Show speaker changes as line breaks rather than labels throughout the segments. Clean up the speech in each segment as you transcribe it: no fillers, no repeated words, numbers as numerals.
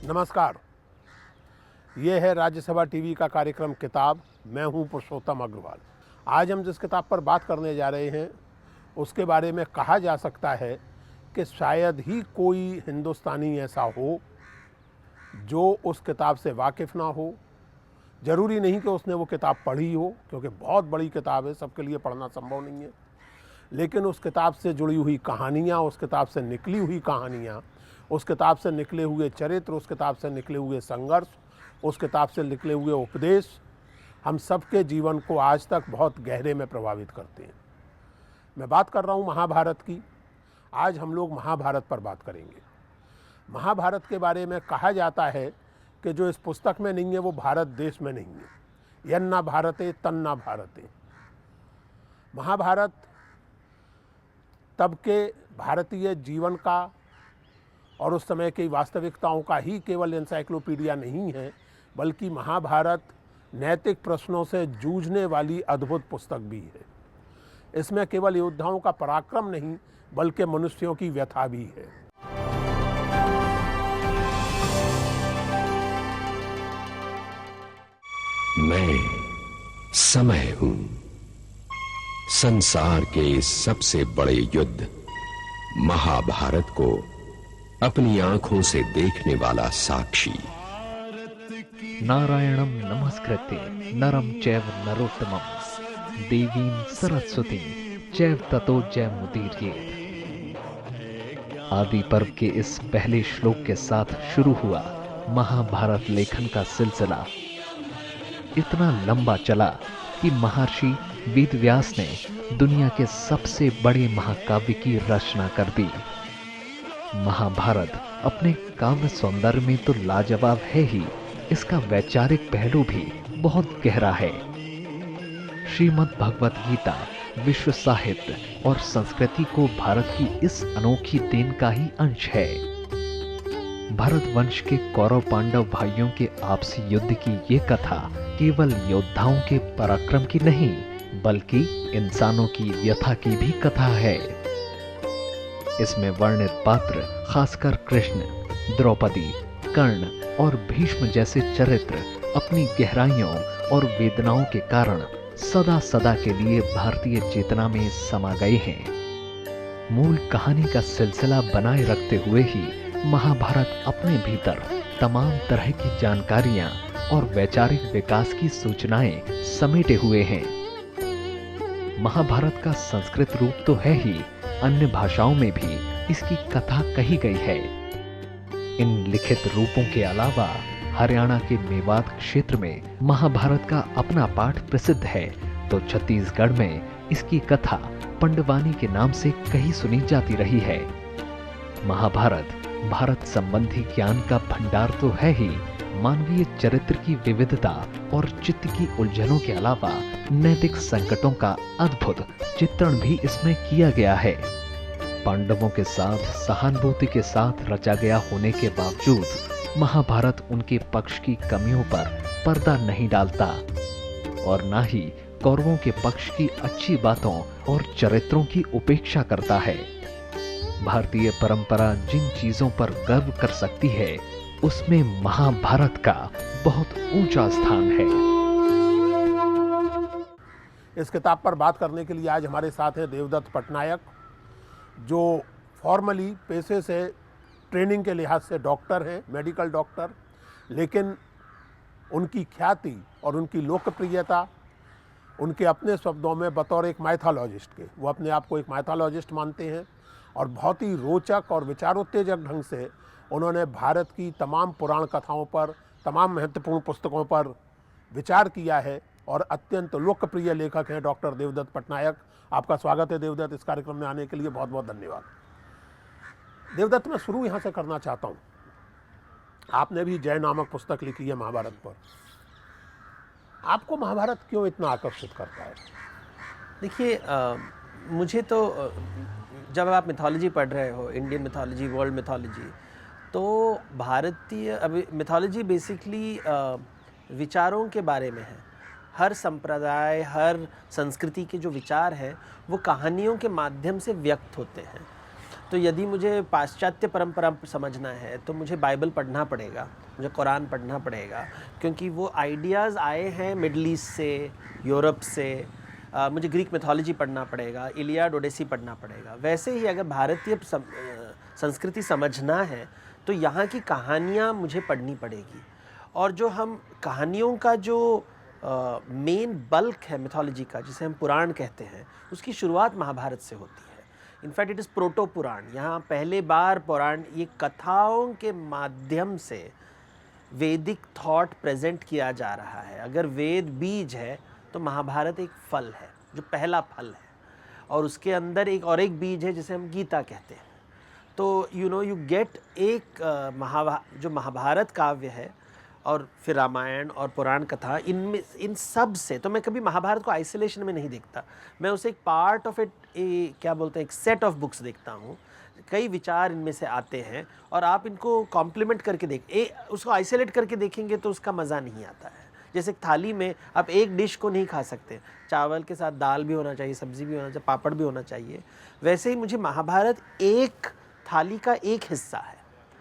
नमस्कार। ये है राज्यसभा टीवी का कार्यक्रम किताब। मैं हूं पुरुषोत्तम अग्रवाल। आज हम जिस किताब पर बात करने जा रहे हैं उसके बारे में कहा जा सकता है कि शायद ही कोई हिंदुस्तानी ऐसा हो जो उस किताब से वाकिफ़ ना हो। ज़रूरी नहीं कि उसने वो किताब पढ़ी हो, क्योंकि बहुत बड़ी किताब है, सबके लिए पढ़ना संभव नहीं है। लेकिन उस किताब से जुड़ी हुई कहानियाँ, उस किताब से निकली हुई कहानियाँ, उस किताब से निकले हुए चरित्र, उस किताब से निकले हुए संघर्ष, उस किताब से निकले हुए उपदेश हम सबके जीवन को आज तक बहुत गहरे में प्रभावित करते हैं। मैं बात कर रहा हूँ महाभारत की। आज हम लोग महाभारत पर बात करेंगे। महाभारत के बारे में कहा जाता है कि जो इस पुस्तक में नहीं है वो भारत देश में नहीं है। यन्ना भारते तन्ना भारते। महाभारत तब के भारतीय जीवन का और उस समय की वास्तविकताओं का ही केवल एनसाइक्लोपीडिया नहीं है, बल्कि महाभारत नैतिक प्रश्नों से जूझने वाली अद्भुत पुस्तक भी है। इसमें केवल योद्धाओं का पराक्रम नहीं, बल्कि मनुष्यों की व्यथा भी है।
मैं समय हूं, संसार के इस सबसे बड़े युद्ध महाभारत को अपनी आंखों से देखने वाला साक्षी।
नारायणं नमस्कृत्य नरं चैव नरोत्तमं देवीं सरस्वतीं चैव ततो जयमुदीरयेत्। आदि पर्व के इस पहले श्लोक के साथ शुरू हुआ महाभारत लेखन का सिलसिला। इतना लंबा चला कि महर्षि वेदव्यास ने दुनिया के सबसे बड़े महाकाव्य की रचना कर दी। महाभारत अपने काव्य सौंदर्य में तो लाजवाब है ही, इसका वैचारिक पहलू भी बहुत गहरा है। श्रीमद् भगवत गीता विश्व साहित्य और संस्कृति को भारत की इस अनोखी देन का ही अंश है। भारत वंश के कौरव पांडव भाइयों के आपसी युद्ध की ये कथा केवल योद्धाओं के पराक्रम की नहीं, बल्कि इंसानों की व्यथा की भी कथा है। इसमें वर्णित पात्र, खासकर कृष्ण, द्रौपदी, कर्ण और भीष्म जैसे चरित्र अपनी गहराइयों और वेदनाओं के कारण सदा सदा के लिए भारतीय चेतना में समा गए हैं। मूल कहानी का सिलसिला बनाए रखते हुए ही महाभारत अपने भीतर तमाम तरह की जानकारियां और वैचारिक विकास की सूचनाएं समेटे हुए हैं। महाभारत का संस्कृत रूप तो है ही, अन्य भाषाओं में भी इसकी कथा कही गई है। इन लिखित रूपों के अलावा हरियाणा के मेवात क्षेत्र में महाभारत का अपना पाठ प्रसिद्ध है, तो छत्तीसगढ़ में इसकी कथा पंडवानी के नाम से कहीं सुनी जाती रही है। महाभारत भारत संबंधी ज्ञान का भंडार तो है ही, मानवीय चरित्र की विविधता और चित्त की उलझनों के अलावा नैतिक संकटों का अद्भुत चित्रण भी इसमें किया गया है। पांडवों के साथ सहानुभूति के साथ रचा गया होने के बावजूद महाभारत उनके पक्ष की कमियों पर पर्दा नहीं डालता और ना ही कौरवों के पक्ष की अच्छी बातों और चरित्रों की उपेक्षा करता है। भारतीय परंपरा जिन चीजों पर गर्व कर सकती है, उसमें महाभारत का बहुत ऊंचा स्थान है।
इस किताब पर बात करने के लिए आज हमारे साथ हैं देवदत्त पटनायक, जो फॉर्मली पेशे से ट्रेनिंग के लिहाज से डॉक्टर हैं, मेडिकल डॉक्टर, लेकिन उनकी ख्याति और उनकी लोकप्रियता उनके अपने शब्दों में बतौर एक माइथोलॉजिस्ट के, वो अपने आप को एक माइथोलॉजिस्ट मानते हैं और बहुत ही रोचक और विचारोत्तेजक ढंग से उन्होंने भारत की तमाम पुराण कथाओं पर, तमाम महत्वपूर्ण पुस्तकों पर विचार किया है और अत्यंत लोकप्रिय लेखक हैं डॉक्टर देवदत्त पटनायक। आपका स्वागत है देवदत्त, इस कार्यक्रम में आने के लिए बहुत बहुत धन्यवाद। देवदत्त, मैं शुरू यहाँ से करना चाहता हूँ। आपने भी जय नामक पुस्तक लिखी है महाभारत पर। आपको महाभारत क्यों इतना आकर्षित करता है?
देखिए, मुझे तो जब आप मिथोलॉजी पढ़ रहे हो, इंडियन मिथोलॉजी, वर्ल्ड मिथोलॉजी, तो भारतीय अभी मिथोलॉजी बेसिकली विचारों के बारे में है। हर संप्रदाय, हर संस्कृति के जो विचार हैं वो कहानियों के माध्यम से व्यक्त होते हैं। तो यदि मुझे पाश्चात्य परंपरा समझना है तो मुझे बाइबल पढ़ना पड़ेगा, मुझे कुरान पढ़ना पड़ेगा, क्योंकि वो आइडियाज़ आए हैं मिडल ईस्ट से, यूरोप से। मुझे ग्रीक मिथोलॉजी पढ़ना पड़ेगा, इलियाड ओडेसी पढ़ना पड़ेगा। वैसे ही अगर भारतीय संस्कृति समझना है तो यहाँ की कहानियाँ मुझे पढ़नी पड़ेगी। और जो हम कहानियों का जो मेन बल्क है मिथोलॉजी का, जिसे हम पुराण कहते हैं, उसकी शुरुआत महाभारत से होती है। इनफैक्ट इट इज़ प्रोटो पुराण। यहाँ पहले बार पुराण ये कथाओं के माध्यम से वैदिक थॉट प्रेजेंट किया जा रहा है। अगर वेद बीज है तो महाभारत एक फल है, जो पहला फल है, और उसके अंदर एक और एक बीज है जिसे हम गीता कहते हैं। तो यू गेट एक जो महाभारत काव्य है और फिर रामायण और पुराण कथा, इनमें इन सब से तो मैं कभी महाभारत को आइसोलेशन में नहीं देखता, मैं उसे एक पार्ट ऑफ इट, क्या बोलते हैं, एक सेट ऑफ बुक्स देखता हूँ। कई विचार इनमें से आते हैं और आप इनको कॉम्प्लीमेंट करके उसको आइसोलेट करके देखेंगे तो उसका मज़ा नहीं आता है। जैसे थाली में आप एक डिश को नहीं खा सकते, चावल के साथ दाल भी होना चाहिए, सब्ज़ी भी होना चाहिए, पापड़ भी होना चाहिए। वैसे ही मुझे महाभारत एक थाली का एक हिस्सा है,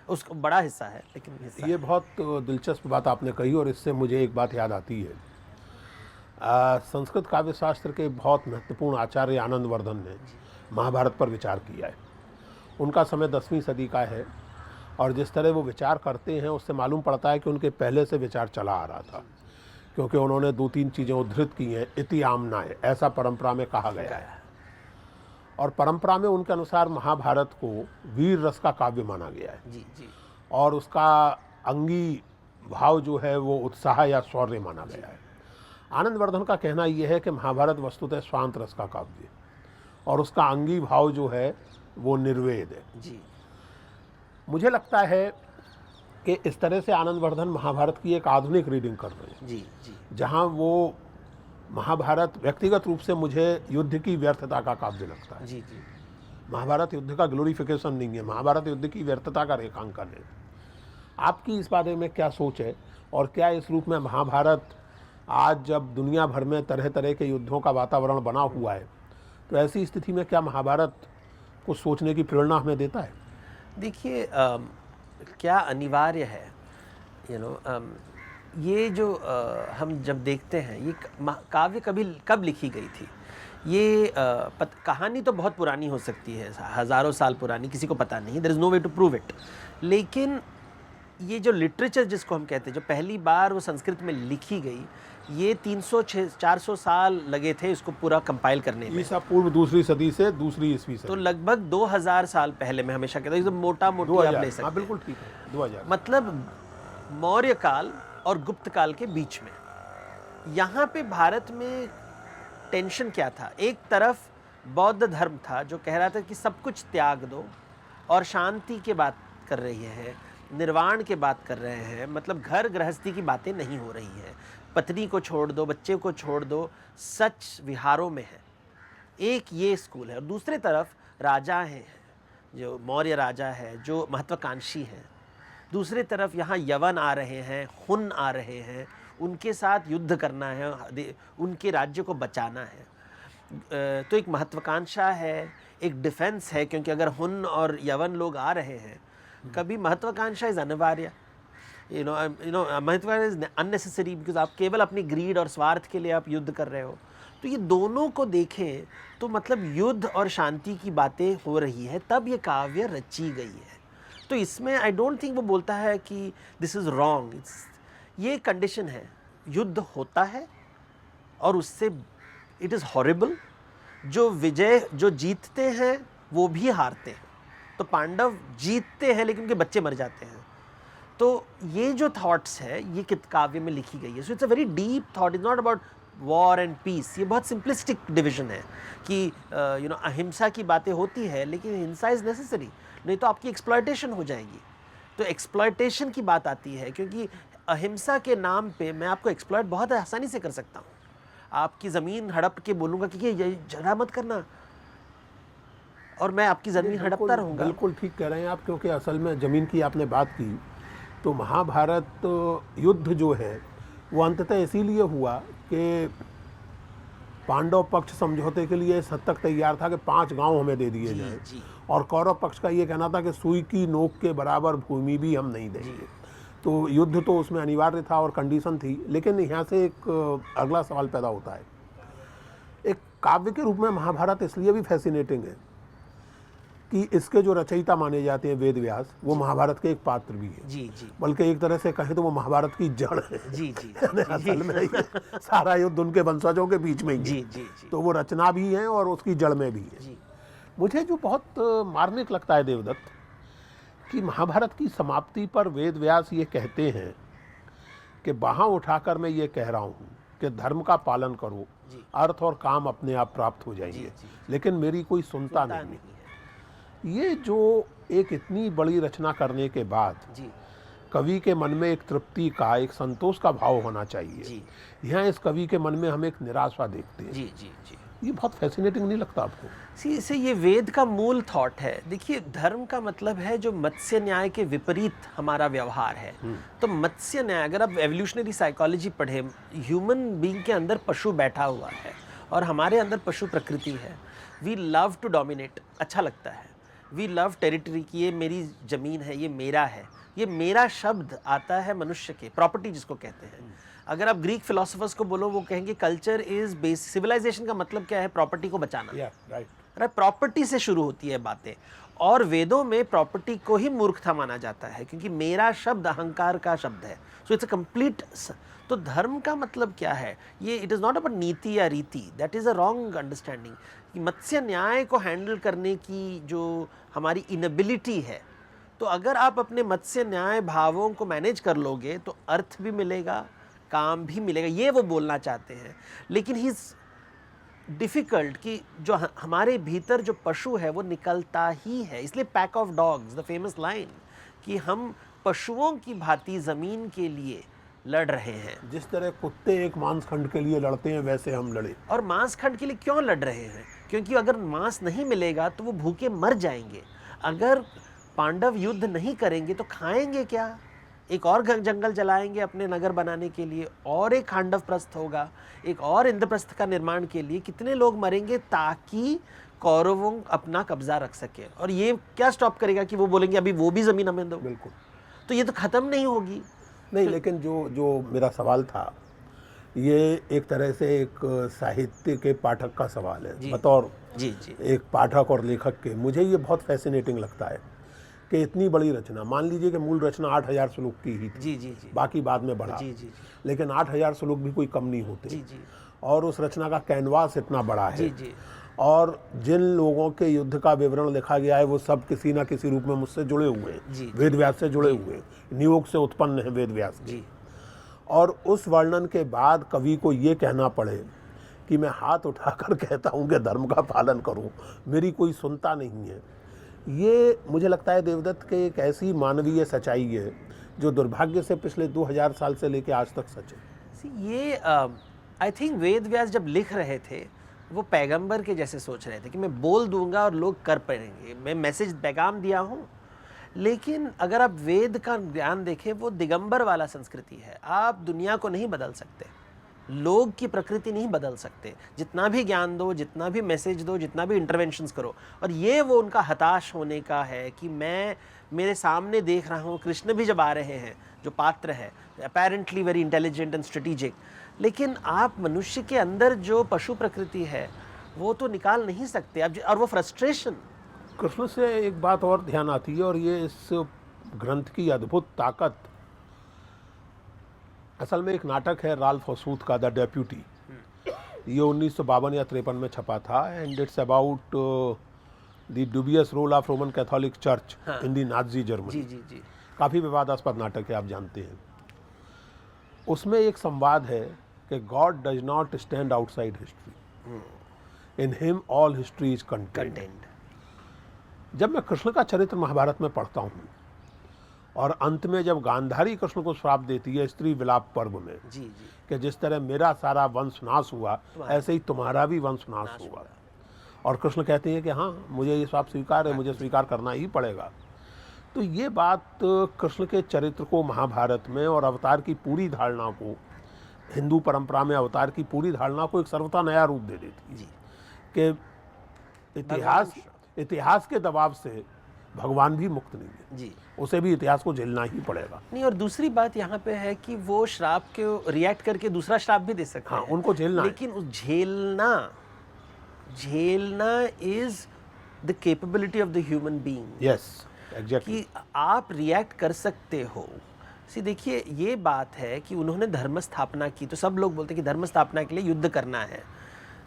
उसका बड़ा हिस्सा है लेकिन हिस्सा
ये बहुत दिलचस्प बात आपने कही और इससे मुझे एक बात याद आती है। संस्कृत काव्य शास्त्र के बहुत महत्वपूर्ण आचार्य आनंदवर्धन ने महाभारत पर विचार किया है। उनका समय 10वीं सदी का है और जिस तरह वो विचार करते हैं उससे मालूम पड़ता है कि उनके पहले से विचार चला आ रहा था, क्योंकि उन्होंने 2-3 चीज़ें उद्धृत की हैं। इति आमनाय, ऐसा परंपरा में कहा गया है, और परंपरा में उनके अनुसार महाभारत को वीर रस का काव्य माना गया है।
जी जी।
और उसका अंगी भाव जो है वो उत्साह या शौर्य माना गया है। आनंदवर्धन का कहना यह है कि महाभारत वस्तुतः स्वांत रस का काव्य है और उसका अंगी भाव जो है वो निर्वेद है।
जी।
मुझे लगता है कि इस तरह से आनंदवर्धन महाभारत की एक आधुनिक रीडिंग कर रहे हैं।
जी जी।
जहाँ वो महाभारत व्यक्तिगत रूप से मुझे युद्ध की व्यर्थता का काव्य लगता है।
जी जी।
महाभारत युद्ध का ग्लोरिफिकेशन नहीं है, महाभारत युद्ध की व्यर्थता का रेखांकन है। आपकी इस बारे में क्या सोच है, और क्या इस रूप में महाभारत आज जब दुनिया भर में तरह तरह के युद्धों का वातावरण बना हुआ है, तो ऐसी स्थिति में क्या महाभारत को सोचने की प्रेरणा हमें देता है?
देखिए, क्या अनिवार्य है, ये जो हम जब देखते हैं ये काव्य कब लिखी गई थी, ये कहानी तो बहुत पुरानी हो सकती है, हज़ारों साल पुरानी, किसी को पता नहीं, there is no way to prove it. लेकिन ये जो लिटरेचर जिसको हम कहते हैं, जो पहली बार वो संस्कृत में लिखी गई, ये 300-400 साल लगे थे इसको पूरा कंपाइल करने में।
ईसा पूर्व 2री सदी से 2री ईस्वी सदी,
तो लगभग 2000 साल पहले, मैं हमेशा कहता हूँ एकदम मोटा मोटी आप ले सकते हैं।
बिल्कुल ठीक है, 2000,
मतलब मौर्य काल और गुप्त काल के बीच में। यहाँ पे भारत में टेंशन क्या था? एक तरफ बौद्ध धर्म था जो कह रहा था कि सब कुछ त्याग दो और शांति की बात कर रही है, निर्वाण की बात कर रहे हैं, मतलब घर गृहस्थी की बातें नहीं हो रही है, पत्नी को छोड़ दो, बच्चे को छोड़ दो, सच विहारों में है। एक ये स्कूल है। और दूसरी तरफ राजा हैं, जो मौर्य राजा है जो महत्वाकांक्षी हैं। दूसरी तरफ यहाँ यवन आ रहे हैं, हुन आ रहे हैं, उनके साथ युद्ध करना है, उनके राज्य को बचाना है। तो एक महत्वाकांक्षा है, एक डिफेंस है, क्योंकि अगर हुन और यवन लोग आ रहे हैं, कभी महत्वाकांक्षा इज़ अनिवार्य, महत्वाकांक्षा इज अननेसेसरी, बिकॉज आप केवल अपनी ग्रीड और स्वार्थ के लिए आप युद्ध कर रहे हो। तो ये दोनों को देखें तो मतलब युद्ध और शांति की बातें हो रही है, तब ये काव्य रची गई है। तो इसमें आई डोंट थिंक वो बोलता है कि दिस इज़ रॉन्ग, ये कंडीशन है, युद्ध होता है और उससे इट इज़ हॉरिबल। जो जीतते हैं वो भी हारते हैं। तो पांडव जीतते हैं लेकिन उनके बच्चे मर जाते हैं। तो ये जो थॉट्स है ये काव्य में लिखी गई है। So it's a very deep thought, is not about war and peace. ये बहुत सिंपलिस्टिक डिविजन है कि अहिंसा की बातें होती है, लेकिन हिंसा इज़ नेसेसरी, नहीं तो आपकी एक्सप्लॉयटेशन हो जाएगी। तो एक्सप्लॉयटेशन की बात आती है, क्योंकि अहिंसा के नाम पे मैं आपको एक्सप्लॉयट बहुत आसानी से कर सकता हूँ। आपकी ज़मीन हड़प के बोलूँगा कि ये झगड़ा मत करना, और मैं आपकी ज़मीन हड़पता रहूँगा।
बिल्कुल ठीक कह रहे हैं आप, क्योंकि असल में ज़मीन की आपने बात की, तो महाभारत युद्ध जो है वो अंततः इसीलिए हुआ कि पांडव पक्ष समझौते के लिए इस हद तक तैयार था कि 5 गांव हमें दे दिए जाएं,
जी।
और कौरव पक्ष का ये कहना था कि सुई की नोक के बराबर भूमि भी हम नहीं देंगे। तो युद्ध तो उसमें अनिवार्य था और कंडीशन थी। लेकिन यहाँ से एक अगला सवाल पैदा होता है, एक काव्य के रूप में महाभारत इसलिए भी फैसिनेटिंग है कि इसके जो रचयिता माने जाते हैं वेद व्यास, वो महाभारत के एक पात्र भी है।
जी जी
बल्कि एक तरह से कहें तो वो महाभारत की जड़ है।
जी जी
यानी असल में ये सारा युद्ध उनके वंशजों के बीच में ही है।
जी जी जी
तो वो रचना भी है और उसकी जड़ में भी है।
जी
मुझे जो बहुत मार्मिक लगता है देवदत्त, कि महाभारत की समाप्ति पर वेद व्यास ये कहते हैं कि बाहाँ उठाकर मैं ये कह रहा हूँ कि धर्म का पालन करो, अर्थ और काम अपने आप प्राप्त हो जाएंगे, लेकिन मेरी कोई सुनता नहीं है। ये जो एक इतनी बड़ी रचना करने के बाद
जी
कवि के मन में एक तृप्ति का, एक संतोष का भाव होना चाहिए।
जी
यहाँ इस कवि के मन में हम एक निराशा देखते हैं।
जी जी जी
ये बहुत फैसिनेटिंग नहीं लगता आपको?
इसे ये वेद का मूल थॉट है। देखिए, धर्म का मतलब है जो मत्स्य न्याय के विपरीत हमारा व्यवहार है। तो मत्स्य न्याय, अगर आप एवोल्यूशनरी साइकोलॉजी पढ़े, ह्यूमन बीइंग के अंदर पशु बैठा हुआ है और हमारे अंदर पशु प्रकृति है। वी लव टू डोमिनेट, अच्छा लगता है। वी लव टेरिटरी, की ये मेरी ज़मीन है, ये मेरा है। ये मेरा शब्द आता है मनुष्य के, प्रॉपर्टी जिसको कहते हैं। अगर आप ग्रीक फिलोसोफर्स को बोलो, वो कहेंगे कल्चर इज बेस, सिविलाइजेशन का मतलब क्या है? प्रॉपर्टी को बचाना। राइट, प्रॉपर्टी से शुरू होती है बातें। और वेदों में प्रॉपर्टी को ही मूर्खता माना जाता है, क्योंकि मेरा शब्द अहंकार का शब्द है। So it's a complete. तो धर्म का मतलब क्या है? ये इट इज़ नॉट अबाउट नीति या रीति, that is a wrong understanding. कि मत्स्य न्याय को हैंडल करने की जो हमारी इनएबिलिटी है, तो अगर आप अपने मत्स्य न्याय भावों को मैनेज कर लोगे तो अर्थ भी मिलेगा, काम भी मिलेगा, ये वो बोलना चाहते हैं। लेकिन ही इज़ डिफ़िकल्ट कि जो हमारे भीतर जो पशु है वो निकलता ही है। इसलिए pack of dogs, the famous line, कि हम पशुओं की भांति ज़मीन के लिए लड़ रहे हैं।
जिस तरह कुत्ते एक मांस खंड के लिए लड़ते हैं, वैसे हम लड़े।
और मांस खंड के लिए क्यों लड़ रहे हैं? क्योंकि अगर मांस नहीं मिलेगा तो वो भूखे मर जाएंगे। अगर पांडव युद्ध नहीं करेंगे तो खाएंगे क्या? एक और जंगल जलाएंगे अपने नगर बनाने के लिए, और एक खांडव प्रस्थ होगा, एक और इंद्रप्रस्थ का निर्माण के लिए। कितने लोग मरेंगे ताकि कौरवों अपना कब्जा रख सके। और ये क्या स्टॉप करेगा कि वो बोलेंगे अभी वो भी ज़मीन हमें दो?
बिल्कुल।
तो ये तो ख़त्म नहीं होगी।
नहीं, लेकिन जो मेरा सवाल था, ये एक तरह से एक साहित्य के पाठक का सवाल है। बतौर
जी जी
एक पाठक और लेखक के मुझे ये बहुत फैसिनेटिंग लगता है कि इतनी बड़ी रचना, मान लीजिए कि मूल रचना 8000 श्लोक की ही थी।
जी जी जी
बाकी बाद में बढ़ा।
जी जी
लेकिन 8000 श्लोक भी कोई कम नहीं होते।
जी जी
और उस रचना का कैनवास इतना बड़ा है।
जी जी
और जिन लोगों के युद्ध का विवरण लिखा गया है वो सब किसी ना किसी रूप में मुझसे जुड़े हुए हैं, वेद व्यास से जुड़े हुए हैं, नियोग से उत्पन्न है वेद व्यास जी। और उस वर्णन के बाद कवि को ये कहना पड़े कि मैं हाथ उठाकर कहता हूँ कि धर्म का पालन करूँ, मेरी कोई सुनता नहीं है। ये मुझे लगता है देवदत्त के एक ऐसी मानवीय सच्चाई है जो दुर्भाग्य से पिछले 2000 साल से लेकर आज तक सच है।
ये आई थिंक वेद व्यास जब लिख रहे थे वो पैगंबर के जैसे सोच रहे थे कि मैं बोल दूंगा और लोग कर पाएंगे, मैं मैसेज पैगाम दिया हूँ। लेकिन अगर आप वेद का ज्ञान देखें, वो दिगंबर वाला संस्कृति है। आप दुनिया को नहीं बदल सकते, लोग की प्रकृति नहीं बदल सकते। जितना भी ज्ञान दो, जितना भी मैसेज दो, जितना भी इंटरवेंशंस करो। और ये वो उनका हताश होने का है कि मैं मेरे सामने देख रहा हूँ, कृष्ण भी जब आ रहे हैं, जो पात्र है apparently very intelligent and strategic, लेकिन आप मनुष्य के अंदर जो पशु प्रकृति है वो तो निकाल नहीं सकते आप। और वो फ्रस्ट्रेशन।
कृष्ण से एक बात और ध्यान आती है, और ये इस ग्रंथ की अद्भुत ताकत, असल में एक नाटक है राल्फ ऑसूथ का, द डेप्यूटी। ये 1952 या 53 में छपा था, and it's about the dubious role of Roman Catholic church in the Nazi Germany.
जी जी जी
काफ़ी विवादास्पद नाटक है, आप जानते हैं। उसमें एक संवाद है कि God does not stand outside history, in him all history is content. जब मैं कृष्ण का चरित्र महाभारत में पढ़ता हूँ, और अंत में जब गांधारी कृष्ण को श्राप देती है स्त्री विलाप पर्व में,
जी जी
कि जिस तरह मेरा सारा वंश नाश हुआ, ऐसे ही तुम्हारा भी वंश नाश होगा। और कृष्ण कहते हैं कि हाँ, मुझे ये श्राप स्वीकार है, मुझे स्वीकार करना ही पड़ेगा। तो ये बात कृष्ण के चरित्र को महाभारत में और अवतार की पूरी धारणा को हिंदू परंपरा में अवतार की पूरी धारणा को एक सर्वथा नया रूप दे देती है
जी
कि इतिहास के दबाव से भगवान भी मुक्त नहीं है,
जी
उसे भी इतिहास को झेलना ही पड़ेगा।
नहीं, और दूसरी बात यहाँ पे है कि वो श्राप के रिएक्ट करके दूसरा श्राप भी दे सकते
हाँ,
हैं,
उनको झेलना है।
लेकिन उस झेलना is the capability of the human being.
Yes, exactly.
कि आप रिएक्ट कर सकते हो। देखिए, ये बात है कि उन्होंने धर्म स्थापना की, तो सब लोग बोलते हैं कि धर्म स्थापना के लिए युद्ध करना है।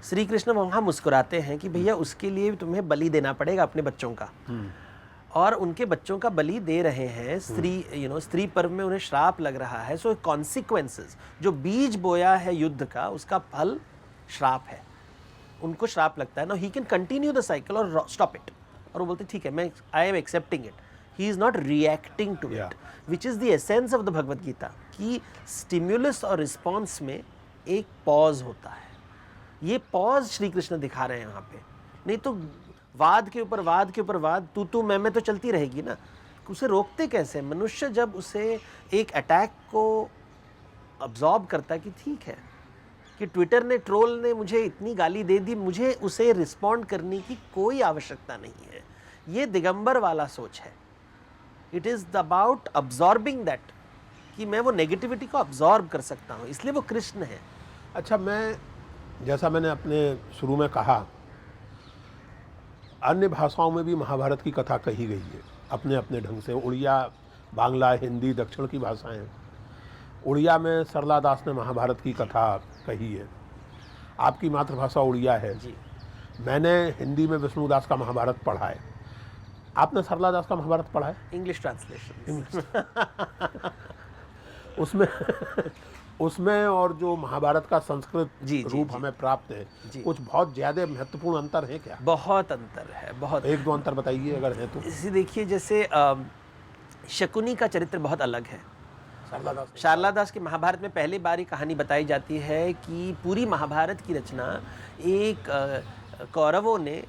श्री कृष्ण वहाँ मुस्कुराते हैं कि भैया उसके लिए तुम्हें बलि देना पड़ेगा अपने बच्चों का, और उनके बच्चों का बलि दे रहे हैं। स्त्री पर्व में उन्हें श्राप लग रहा है। सो कॉन्सिक्वेंसेस, जो बीज बोया है युद्ध का, उसका फल श्राप है। उनको श्राप लगता है ना, he can continue the cycle और स्टॉप इट, और वो बोलते ठीक है, मैं I am accepting it, he is not reacting to it, which is the essence of the Bhagavad Gita, कि स्टिम्युलस और रिस्पॉन्स में एक पॉज होता है। ये पॉज श्री कृष्ण दिखा रहे हैं यहाँ पे। नहीं तो वाद के ऊपर वाद के ऊपर वाद, तू मैं तो चलती रहेगी ना। उसे रोकते कैसे? मनुष्य जब उसे एक अटैक को अब्जॉर्ब करता है कि ठीक है कि ट्विटर ने, ट्रोल ने मुझे इतनी गाली दे दी, मुझे उसे रिस्पॉन्ड करने की कोई आवश्यकता नहीं है। ये दिगंबर वाला सोच है। It is about absorbing that, कि मैं वो नेगेटिविटी को अब्जॉर्ब कर सकता हूँ, इसलिए वो कृष्ण है।
अच्छा, जैसा मैंने अपने शुरू में कहा, अन्य भाषाओं में भी महाभारत की कथा कही गई है अपने अपने ढंग से। उड़िया, बांग्ला, हिंदी दक्षिण की भाषाएं। उड़िया में सरला दास ने महाभारत की कथा कही है। आपकी मातृभाषा उड़िया है
जी।
मैंने हिंदी में विष्णुदास का महाभारत पढ़ा है। आपने सरला दास का महाभारत पढ़ा है?
इंग्लिश ट्रांसलेशन
उसमें और जो महाभारत का संस्कृत
जी,
रूप
जी,
हमें प्राप्त है,
जी।
कुछ बहुत ज्यादा महत्वपूर्ण अंतर है क्या?
बहुत अंतर है, बहुत।
एक दो अंतर बताइए अगर है तो।
इसी देखिए, जैसे शकुनी का चरित्र बहुत अलग है। शारला दास के महाभारत में पहली बार कहानी बताई जाती है कि पूरी महाभारत की रचना एक कौरवों ने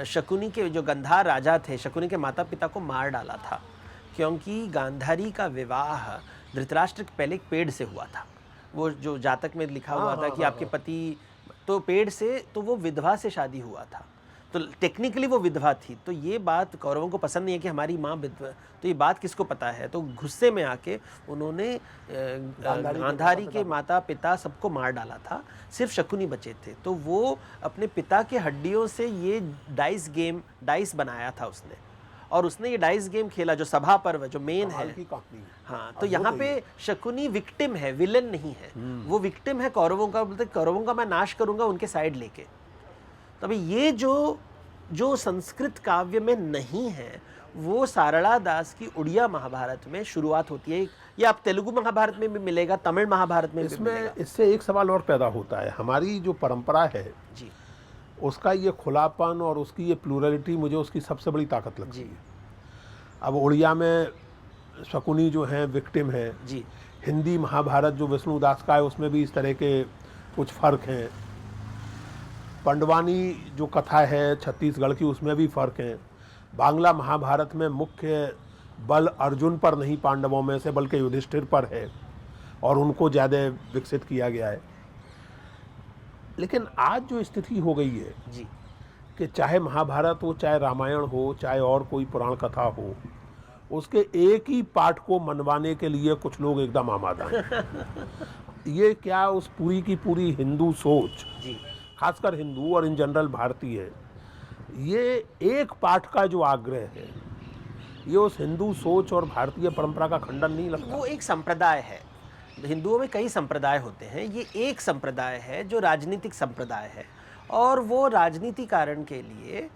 शकुनी के, जो गंधार राजा थे, शकुनी के माता पिता को मार डाला था, क्योंकि गांधारी का विवाह धृतराष्ट्र के पहले एक पेड़ से हुआ था। वो जो जातक में लिखा हुआ था कि आपके पति, तो पेड़ से, तो वो विधवा से शादी हुआ था, तो टेक्निकली वो विधवा थी। तो ये बात कौरवों को पसंद नहीं है कि हमारी माँ विधवा, तो ये बात किसको पता है? तो गुस्से में आके उन्होंने गांधारी के माता पिता सबको मार डाला था, सिर्फ शकुनी बचे थे। तो वो अपने पिता के हड्डियों से ये डाइस बनाया था उसने, और उसने ये डाइस गेम खेला, जो सभा पर्व जो मेन है। हाँ, तो यहाँ पे शकुनी विक्टिम है, विलन नहीं है। वो विक्टिम है कौरवों का, बोलते कौरवों का मैं नाश करूंगा उनके साइड लेके। तो अभी ये जो संस्कृत काव्य में नहीं है, वो सारला दास की उड़िया महाभारत में शुरुआत होती है। ये आप तेलुगु महाभारत में भी मिलेगा, तमिल महाभारत में भी मिलेगा।
इससे एक सवाल और पैदा होता है, हमारी जो परंपरा है
जी,
उसका ये खुलापन और उसकी ये प्लूरलिटी मुझे उसकी सबसे बड़ी ताकत लगती है। अब उड़िया में शकुनी जो हैं विक्टिम है
जी।
हिंदी महाभारत जो विष्णुदास का है उसमें भी इस तरह के कुछ फ़र्क हैं। पंडवानी जो कथा है छत्तीसगढ़ की, उसमें भी फ़र्क हैं। बांग्ला महाभारत में मुख्य बल अर्जुन पर नहीं पांडवों में से, बल्कि युधिष्ठिर पर है, और उनको ज़्यादा विकसित किया गया है। लेकिन आज जो स्थिति हो गई है
जी,
कि चाहे महाभारत हो, चाहे रामायण हो, चाहे और कोई पुराण कथा हो, उसके एक ही पाठ को मनवाने के लिए कुछ लोग एकदम आमादा हैं। ये क्या उस पूरी की पूरी हिंदू सोच,
जी,
खासकर हिंदू और इन जनरल भारतीय, ये एक पाठ का जो आग्रह है, ये उस हिंदू सोच और भारतीय परंपरा का खंडन नहीं लगता?
वो एक संप्रदाय है। हिंदुओं में कई संप्रदाय होते हैं, ये एक संप्रदाय है जो राजनीतिक संप्रदाय है, और वो राजनीति कारण के लिए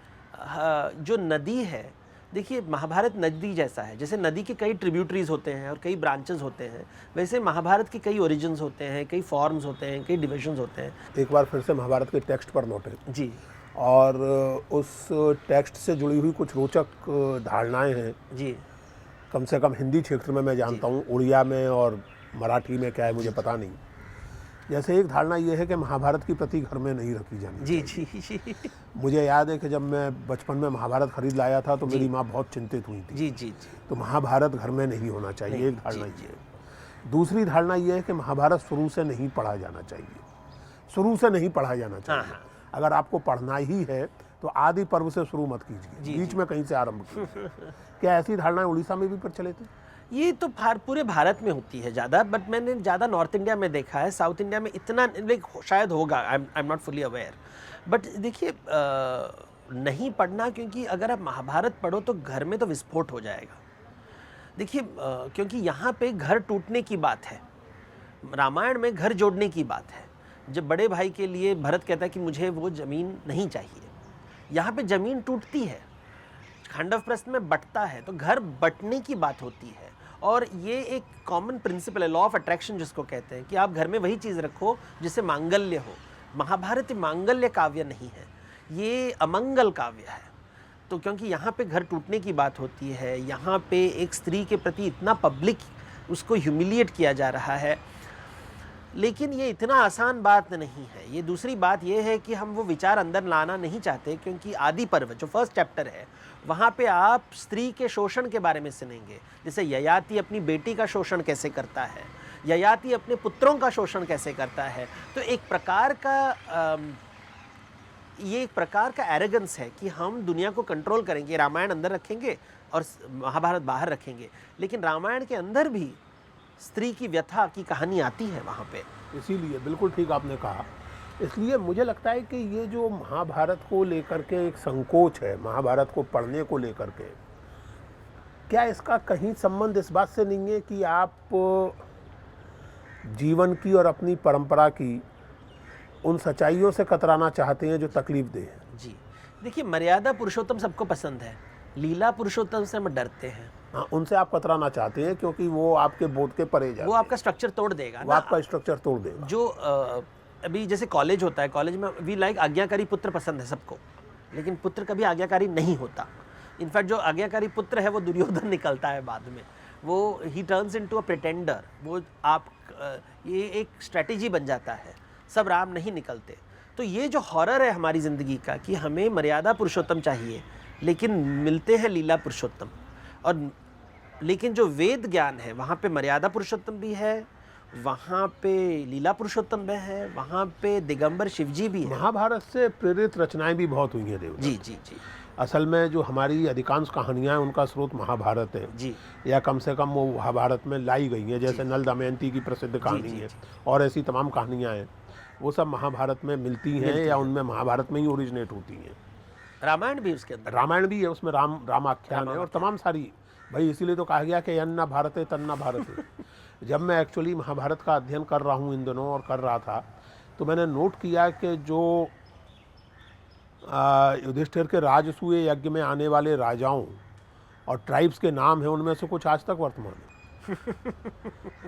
जो नदी है, देखिए महाभारत नदी जैसा है। जैसे नदी के कई ट्रिब्यूटरीज होते हैं और कई ब्रांचेस होते हैं, वैसे महाभारत के कई ओरिजिन्स होते हैं, कई फॉर्म्स होते हैं, कई डिविजन्स होते हैं।
एक बार फिर से महाभारत के टेक्स्ट पर नोट है
जी,
और उस टेक्स्ट से जुड़ी हुई कुछ रोचक धारणाएं हैं
जी,
कम से कम हिंदी क्षेत्र में मैं जानता हूँ, उड़िया में और मराठी में क्या है मुझे पता नहीं। जैसे एक धारणा ये है कि महाभारत की प्रति घर में नहीं रखी जानी।
जी, जी, जी,
मुझे याद है कि जब मैं बचपन में महाभारत खरीद लाया था तो मेरी माँ बहुत चिंतित हुई थी।
जी, जी, जी,
तो महाभारत घर में नहीं होना चाहिए, एक धारणा
जी,
ये। दूसरी धारणा ये है कि महाभारत शुरू से नहीं पढ़ा जाना चाहिए, शुरू से नहीं पढ़ा जाना चाहिए। अगर आपको पढ़ना ही है तो आदि पर्व से शुरू मत कीजिए, बीच में कहीं से आरंभ कीजिए। क्या ऐसी धारणाएं उड़ीसा में भी प्रचलित है?
ये तो पूरे भारत में होती है ज़्यादा, बट मैंने ज़्यादा नॉर्थ इंडिया में देखा है, साउथ इंडिया में इतना लाइक शायद होगा, I am not fully aware. But देखिए नहीं पढ़ना, क्योंकि अगर आप महाभारत पढ़ो तो घर में तो विस्फोट हो जाएगा। देखिए क्योंकि यहाँ पे घर टूटने की बात है, रामायण में घर जोड़ने की बात है। जब बड़े भाई के लिए भरत कहता है कि मुझे वो ज़मीन नहीं चाहिए, यहाँ पे ज़मीन टूटती है, खांडव प्रस्थ में बटता है, तो घर बटने की बात होती है। और ये एक कॉमन प्रिंसिपल है, लॉ ऑफ अट्रैक्शन जिसको कहते हैं, कि आप घर में वही चीज़ रखो जिससे मांगल्य हो। महाभारत मांगल्य काव्य नहीं है, ये अमंगल काव्य है। तो क्योंकि यहाँ पे घर टूटने की बात होती है, यहाँ पे एक स्त्री के प्रति इतना पब्लिक उसको ह्यूमिलिएट किया जा रहा है, लेकिन ये इतना आसान बात नहीं है। ये दूसरी बात ये है कि हम वो विचार अंदर लाना नहीं चाहते, क्योंकि आदि पर्व जो फर्स्ट चैप्टर है वहाँ पे आप स्त्री के शोषण के बारे में सुनेंगे, जैसे ययाति अपनी बेटी का शोषण कैसे करता है, ययाति अपने पुत्रों का शोषण कैसे करता है। तो एक प्रकार का ये एक प्रकार का एरोगेंस है कि हम दुनिया को कंट्रोल करेंगे, रामायण अंदर रखेंगे और महाभारत बाहर रखेंगे, लेकिन रामायण के अंदर भी स्त्री की व्यथा की कहानी आती है वहाँ पे।
इसीलिए बिल्कुल ठीक आपने कहा। इसलिए मुझे लगता है कि ये जो महाभारत को लेकर के एक संकोच है, महाभारत को पढ़ने को लेकर के, क्या इसका कहीं संबंध इस बात से नहीं है कि आप जीवन की और अपनी परंपरा की उन सच्चाइयों से कतराना चाहते हैं जो तकलीफ दे हैं?
जी देखिए, मर्यादा पुरुषोत्तम सबको पसंद है, लीला पुरुषोत्तम से हम डरते हैं।
हाँ, उनसे आप कतराना चाहते हैं क्योंकि वो आपके बोध के परे जाते
वो आपका स्ट्रक्चर तोड़ देगा,
वो आपका स्ट्रक्चर तोड़ देगा।
जो अभी जैसे कॉलेज होता है, कॉलेज में वी लाइक आज्ञाकारी पुत्र पसंद है सबको, लेकिन पुत्र कभी आज्ञाकारी नहीं होता। इनफैक्ट जो आज्ञाकारी पुत्र है वो दुर्योधन निकलता है बाद में, वो ही टर्न्स इनटू अ प्रिटेंडर। वो आप ये एक स्ट्रेटेजी बन जाता है, सब राम नहीं निकलते। तो ये जो हॉरर है हमारी ज़िंदगी का कि हमें मर्यादा पुरुषोत्तम चाहिए लेकिन मिलते हैं लीला पुरुषोत्तम। और लेकिन जो वेद ज्ञान है वहाँ पे मर्यादा पुरुषोत्तम भी है, वहाँ पे लीला पुरुषोत्तम भी है, वहाँ पे दिगंबर शिवजी भी है।
महाभारत से प्रेरित रचनाएं भी बहुत हुई हैं देवदत्त।
जी जी जी
असल में जो हमारी अधिकांश कहानियां हैं उनका स्रोत महाभारत है
जी,
या कम से कम वो महाभारत में लाई गई हैं। जैसे नल दमयंती की प्रसिद्ध कहानी है और ऐसी तमाम कहानियां हैं, वो सब महाभारत में मिलती हैं या उनमें महाभारत में ही ओरिजिनेट होती हैं।
रामायण भी उसके अंदर,
रामायण भी है, उसमें रामाख्यान है और तमाम सारी। भाई इसीलिए तो कहा गया कि यन्ना भारते तन्ना भारते। जब मैं एक्चुअली महाभारत का अध्ययन कर रहा हूँ इन दिनों और कर रहा था, तो मैंने नोट किया कि जो युधिष्ठिर के राजसूय यज्ञ में आने वाले राजाओं और ट्राइब्स के नाम हैं, उनमें से कुछ आज तक वर्तमान है।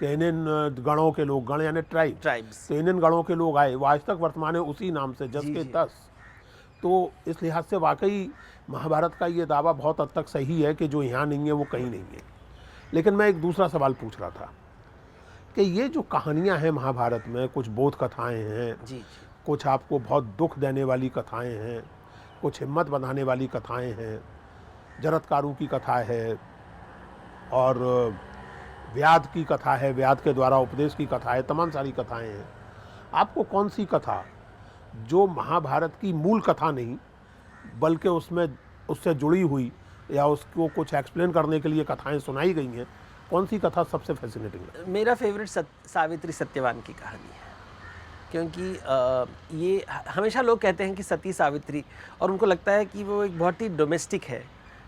कि इन गणों के लोग, गण यानी ट्राइब्स, तो इन गणों के लोग आए, वो आज तक वर्तमान है उसी नाम से, जस के तस। तो इस लिहाज से वाकई महाभारत का ये दावा बहुत हद तक सही है कि जो यहाँ नहीं है वो कहीं नहीं है। लेकिन मैं एक दूसरा सवाल पूछ रहा था कि ये जो कहानियाँ हैं महाभारत में, कुछ बोध कथाएँ हैं
जी,
कुछ आपको बहुत दुख देने वाली कथाएँ हैं, कुछ हिम्मत बनाने वाली कथाएँ हैं, जरत्कारु की कथा है और व्याध की कथा है, व्याध के द्वारा उपदेश की कथा है, तमाम सारी कथाएँ हैं। आपको कौन सी कथा जो महाभारत की मूल कथा नहीं बल्कि उसमें उससे जुड़ी हुई या उसको कुछ एक्सप्लेन करने के लिए कथाएं सुनाई गई हैं, कौन सी कथा सबसे फैसिनेटिंग है?
मेरा फेवरेट सावित्री सत्यवान की कहानी है, क्योंकि ये हमेशा लोग कहते हैं कि सती सावित्री, और उनको लगता है कि वो एक बहुत ही डोमेस्टिक है,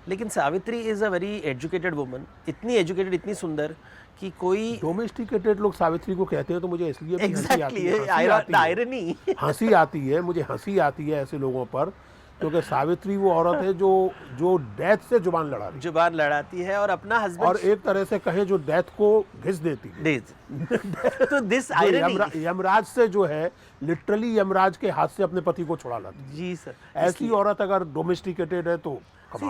लेकिन Savitri is a very educated woman, इतनी एजुकेटेड, इतनी सुंदर कि कोई
डोमेस्टिकेटेड लोग सावित्री को कहते हैं, तो मुझे इसलिए भी
आयरनी
हंसी आती है, मुझे हंसी आती है ऐसे लोगों पर, क्योंकि सावित्री वो औरत है जो डेथ से जुबान
लड़ाती है और अपना हस्बैंड,
और एक तरह से कहें जो डेथ को घिस देती है।
तो दिस आयरनी
यमराज से जो है लिटरली यमराज के हाथ से अपने पति को छुड़ा लाती।
जी सर,
ऐसी औरत अगर डोमेस्टिकेटेड है तो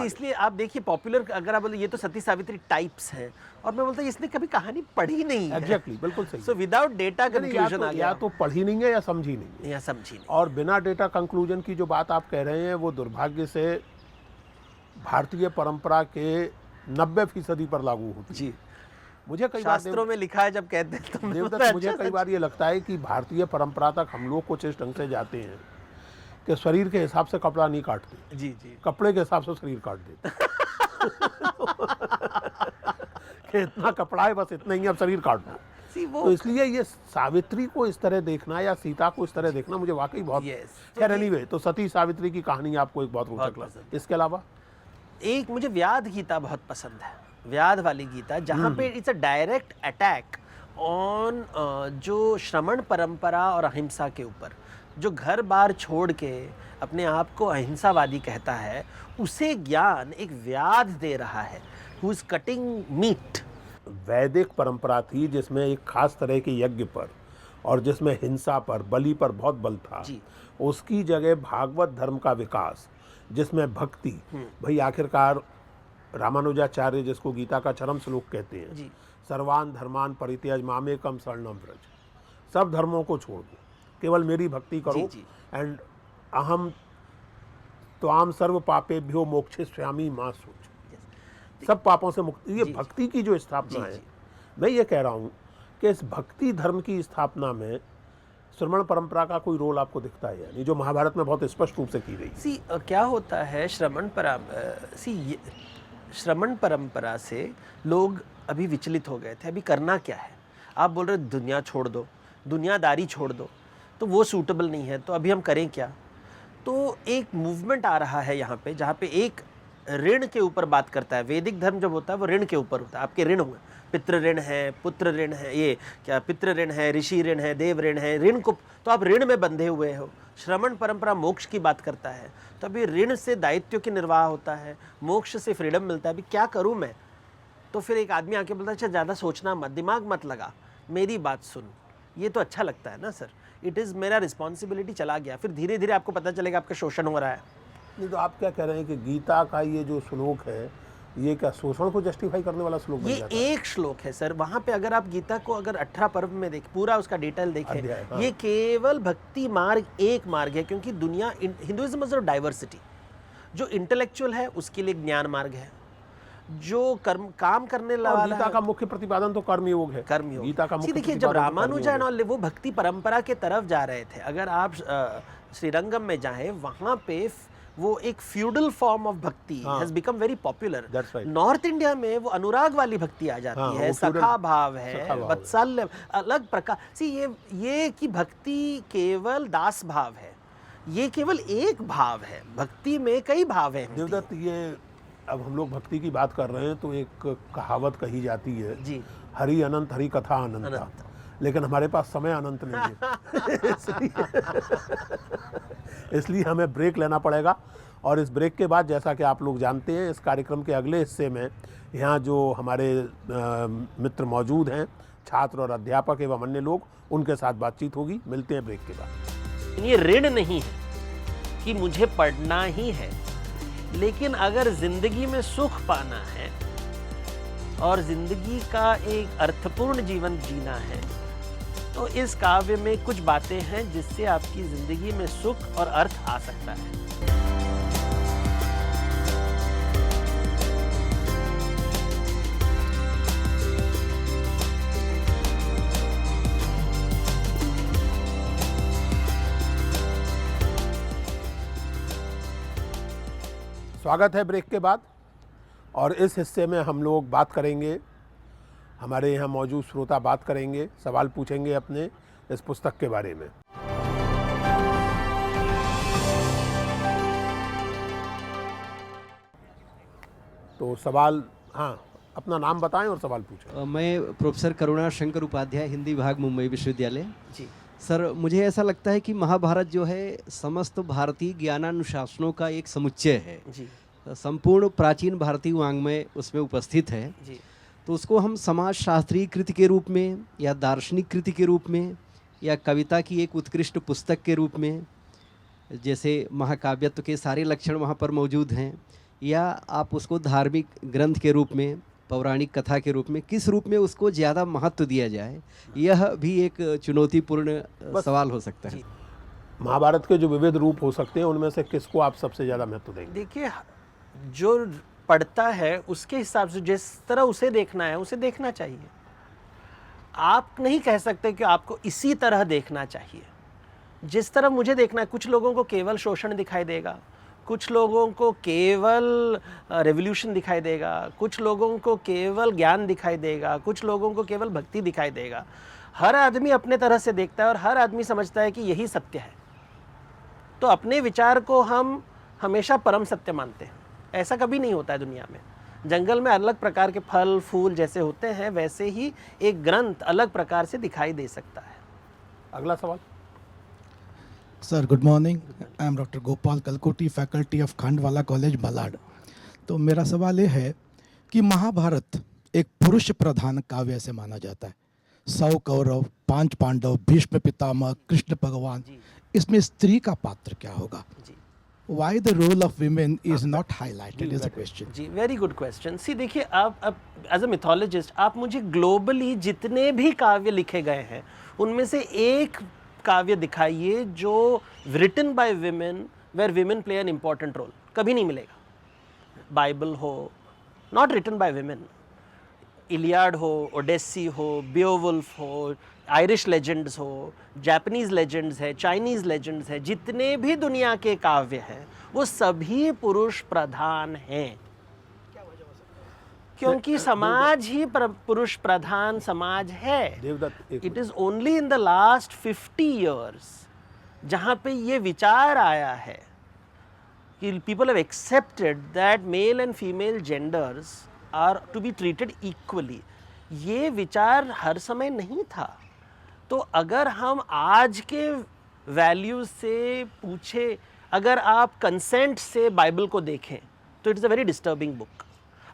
इसलिए आप देखिए पॉपुलर, अगर आप बोले ये तो सती सावित्री टाइप्स है, और मैं बोलता हूँ इसने कभी कहानी पढ़ी नहीं है।
एग्जैक्टली, बिल्कुल सही।
सो विदाउट डेटा कंक्लूजन आ गया,
या तो पढ़ी नहीं है या समझी नहीं है,
या समझी नहीं।
और बिना डेटा कंक्लूजन की जो बात आप कह रहे हैं वो दुर्भाग्य से भारतीय परंपरा के 90% पर लागू होती है।
जी,
मुझे कई बार
शास्त्रों में लिखा है जब कहते हैं तो मुझे
देवदत्त,
लगता है
मुझे
अच्छा
कई बार ये लगता है कि भारतीय परंपरा तक हम लोग कुछ इस ढंग से जाते हैं कि शरीर के हिसाब से कपड़ा नहीं काटते,
जी जी
कपड़े के हिसाब से शरीर काट देते कि इतना कपड़ा है, बस इतना ही अब शरीर काट दो।
सी वो
तो इसलिए ये सावित्री को इस तरह देखना या सीता को इस तरह देखना मुझे वाकई बहुत
Yes.
खैर एनीवे, तो सती सावित्री की कहानी आपको एक बहुत रोचक
पसंद
लगा। इसके अलावा
एक मुझे व्याध गीता बहुत पसंद है, व्याध वाली गीता, जहाँ पे it's a direct attack on जो श्रमण परंपरा और अहिंसा के ऊपर। जो घर बार छोड़ के अपने आप को अहिंसावादी कहता है, उसे ज्ञान एक व्याध दे रहा है, हु इज कटिंग मीट।
वैदिक परंपरा थी जिसमें एक खास तरह के यज्ञ पर और जिसमें हिंसा पर, बलि पर बहुत बल था।
जी।
उसकी जगह भागवत धर्म का विकास, जिसमें भक्ति, भाई आखिरकार रामानुजाचार्य जिसको गीता का चरम श्लोक कहते हैं,
जी।
सर्वान धर्मान परित्यज मामेकम शरणम व्रज, सब धर्मों को छोड़ दो, केवल मेरी भक्ति करो।
जी।
एंड अहम त्वाम सर्व पापेभ्यो मोक्षयिष्यामि मां सोच, सब पापों से मुक्ति। ये
जी,
भक्ति की जो स्थापना
जी,
है, मैं ये कह रहा हूँ कि इस भक्ति धर्म की स्थापना में श्रमण परंपरा का कोई रोल आपको दिखता है? यानी जो महाभारत में बहुत स्पष्ट रूप से की गई।
सी क्या होता है श्रमण परंपरा से लोग अभी विचलित हो गए थे। अभी करना क्या है? आप बोल रहे दुनिया छोड़ दो, दुनियादारी छोड़ दो, तो वो सूटेबल नहीं है, तो अभी हम करें क्या? तो एक मूवमेंट आ रहा है यहाँ पे, जहाँ पे एक ऋण के ऊपर बात करता है। वैदिक धर्म जब होता है वो ऋण के ऊपर होता है। आपके ऋण हुए, पितृ ऋण है, पुत्र ऋण है, ये क्या पितृ ऋण है, ऋषि ऋण है, देव ऋण है, ऋण को तो आप ऋण में बंधे हुए हो। श्रमण परंपरा मोक्ष की बात करता है, तो अभी ऋण से दायित्व की निर्वाह होता है, मोक्ष से फ्रीडम मिलता है। अभी क्या करूँ मैं? तो फिर एक आदमी आके बोलता है, अच्छा ज़्यादा सोचना मत, दिमाग मत लगा, मेरी बात सुन। ये तो अच्छा लगता है ना सर, इट इज़ मेरा रिस्पॉन्सिबिलिटी। चला गया, फिर धीरे धीरे आपको पता चलेगा आपका शोषण हो रहा है।
नहीं तो आप क्या कह रहे हैं कि गीता का ये जो श्लोक है, ये क्या शोषण को जस्टिफाई करने वाला श्लोक बन
ये
जाता है?
एक श्लोक है सर, वहां पे अगर आप गीता को अगर 18 पर्व में देखें, पूरा उसका डिटेल देखें,
अध्याय, हाँ।
ये केवल भक्ति मार्ग एक मार्ग है, क्योंकि दुनिया हिंदुइज्म इज डाइवर्सिटी। जो इंटेलेक्चुअल है उसके लिए ज्ञान मार्ग है, जो काम करने
और
वाला
गीता
है,
का मुख्य प्रतिपादन तो कर्मयोग है।
कर्मयोग।
गीता का मुख्य
देखिए, जब
प्रतिपादन तो
रामानुजा
कर्मयोग है।
वो भक्ति परंपरा के तरफ जा रहे थे, अगर आप श्रीरंगम में जाएं, वहां पे वो एक फ्यूडल फॉर्म ऑफ भक्ति has become very popular.
That's right.
North India में वो अनुराग वाली भक्ति आ जाती
हाँ,
है,
वो feudal-
सखा भाव है,
सखा भाव है।
वत्सल्य, अलग प्रकार। ये कि भक्ति केवल दास भाव है, ये केवल एक भाव है। भक्ति में कई भाव हैं।
देवदत्त, ये अब हम लोग भक्ति की बात कर रहे हैं तो एक कहावत कही जाती है,
जी,
हरि अनंत हरि कथा अनंत,
अनंत।
लेकिन हमारे पास समय अनंत नहीं है। इसलिए हमें ब्रेक लेना पड़ेगा। और इस ब्रेक के बाद, जैसा कि आप लोग जानते हैं, इस कार्यक्रम के अगले हिस्से में यहाँ जो हमारे मित्र मौजूद हैं, छात्र और अध्यापक एवं अन्य लोग, उनके साथ बातचीत होगी। मिलते हैं ब्रेक के बाद।
ये ऋण नहीं है कि मुझे पढ़ना ही है, लेकिन अगर जिंदगी में सुख पाना है और जिंदगी का एक अर्थपूर्ण जीवन जीना है, तो इस काव्य में कुछ बातें हैं जिससे आपकी जिंदगी में सुख और अर्थ आ सकता है।
स्वागत है ब्रेक के बाद। और इस हिस्से में हम लोग बात करेंगे, हमारे यहाँ मौजूद श्रोता बात करेंगे, सवाल पूछेंगे अपने इस पुस्तक के बारे में। तो सवाल, हाँ, अपना नाम बताएं और सवाल पूछें।
मैं प्रोफेसर करुणा शंकर उपाध्याय, हिंदी विभाग, मुंबई विश्वविद्यालय।
जी
सर, मुझे ऐसा लगता है कि महाभारत जो है समस्त भारतीय ज्ञानानुशासनों का एक समुच्चय है।
जी
संपूर्ण प्राचीन भारतीय वाङ्मय उसमें उपस्थित है।
जी
तो उसको हम समाज शास्त्रीय कृति के रूप में, या दार्शनिक कृति के रूप में, या कविता की एक उत्कृष्ट पुस्तक के रूप में, जैसे महाकाव्यत्व के सारे लक्षण वहाँ पर मौजूद हैं, या आप उसको धार्मिक ग्रंथ के रूप में, पौराणिक कथा के रूप में, किस रूप में उसको ज़्यादा महत्व दिया जाए, यह भी एक चुनौतीपूर्ण सवाल हो सकता है।
महाभारत के जो विविध रूप हो सकते हैं, उनमें से किसको आप सबसे ज़्यादा महत्व देंगे?
देखिए, जो पढ़ता है उसके हिसाब से जिस तरह उसे देखना है उसे देखना चाहिए। आप नहीं कह सकते कि आपको इसी तरह देखना चाहिए। जिस तरह मुझे देखना है, कुछ लोगों को केवल शोषण दिखाई देगा, कुछ लोगों को केवल रेवोल्यूशन दिखाई देगा, कुछ लोगों को केवल ज्ञान दिखाई देगा, कुछ लोगों को केवल भक्ति दिखाई देगा। हर आदमी अपने तरह से देखता है और हर आदमी समझता है कि यही सत्य है। तो अपने विचार को हम हमेशा परम सत्य मानते हैं। ऐसा कभी नहीं होता है दुनिया में। जंगल में अलग प्रकार के फल फूल जैसे होते हैं, वैसे ही एक ग्रंथ अलग प्रकार से दिखाई दे सकता है।
अगला सवाल।
Sir good morning, I am doctor Gopal Kalkoti, faculty of Khandwala college Malad. तो मेरा सवाल ये है कि महाभारत एक पुरुष प्रधान काव्य से माना जाता है। 100 कौरव, 5 पांडव, भीष्म पितामह, कृष्ण भगवान, इसमें स्त्री का पात्र क्या होगा? Why the role of women is not highlighted is a question.
जी, वेरी गुड क्वेश्चन। सी देखिए, आप एज अ मिथोलॉजिस्ट आप मुझे ग्लोबली जितने भी काव्य लिखे गए हैं उनमें से एक काव्य दिखाइए जो written by women where women play an important role. कभी नहीं मिलेगा। बाइबल हो, not written by women, Iliad हो, ओडेसी हो, बियोवुल्फ हो, आयरिश लेजेंड्स हो, जापानीज लेजेंड्स है, चाइनीज लेजेंड्स है, जितने भी दुनिया के काव्य हैं वो सभी पुरुष प्रधान हैं, क्योंकि समाज ही पुरुष प्रधान समाज है।
Devdutt,
it is only in the last 50 years जहाँ पे ये विचार आया है कि people have accepted that male and female genders are to be treated equally. ये विचार हर समय नहीं था। तो अगर हम आज के वैल्यूज से पूछे, अगर आप कंसेंट से बाइबल को देखें तो it's a very disturbing book.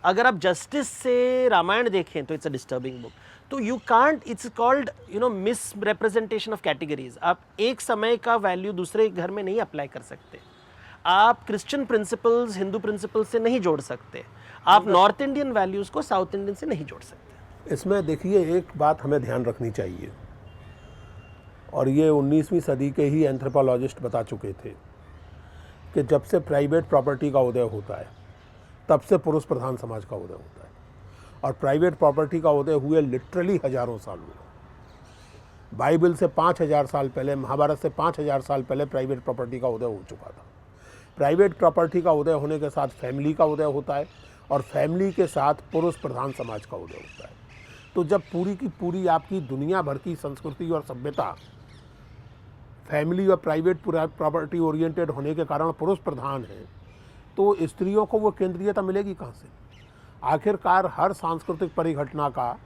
अगर आप जस्टिस से रामायण देखें तो इट्स अ डिस्टर्बिंग बुक। तो you can't, it's called miss representation of categories. आप एक समय का वैल्यू दूसरे घर में नहीं अप्लाई कर सकते। आप क्रिश्चियन प्रिंसिपल्स हिंदू प्रिंसिपल्स से नहीं जोड़ सकते। आप नॉर्थ इंडियन वैल्यूज़ को साउथ इंडियन से नहीं जोड़ सकते।
इसमें देखिए, एक बात हमें ध्यान रखनी चाहिए, और ये 19वीं सदी के ही एंथ्रोपोलॉजिस्ट बता चुके थे कि जब से प्राइवेट प्रॉपर्टी का उदय होता है तब से पुरुष प्रधान समाज का उदय होता है। और प्राइवेट प्रॉपर्टी का उदय हुए लिटरली हजारों साल हुए। बाइबल से 5000 साल पहले, महाभारत से 5000 साल पहले प्राइवेट प्रॉपर्टी का उदय हो चुका था। प्राइवेट प्रॉपर्टी का उदय होने के साथ फैमिली का उदय होता है और फैमिली के साथ पुरुष प्रधान समाज का उदय होता है। तो जब पूरी की पूरी आपकी दुनिया भर की संस्कृति और सभ्यता फैमिली और प्राइवेट प्रॉपर्टी ओरिएंटेड होने के कारण पुरुष प्रधान है, तो स्त्रियों को वो केंद्रीयता मिलेगी कहाँ से? आखिरकार हर सांस्कृतिक परिघटना का,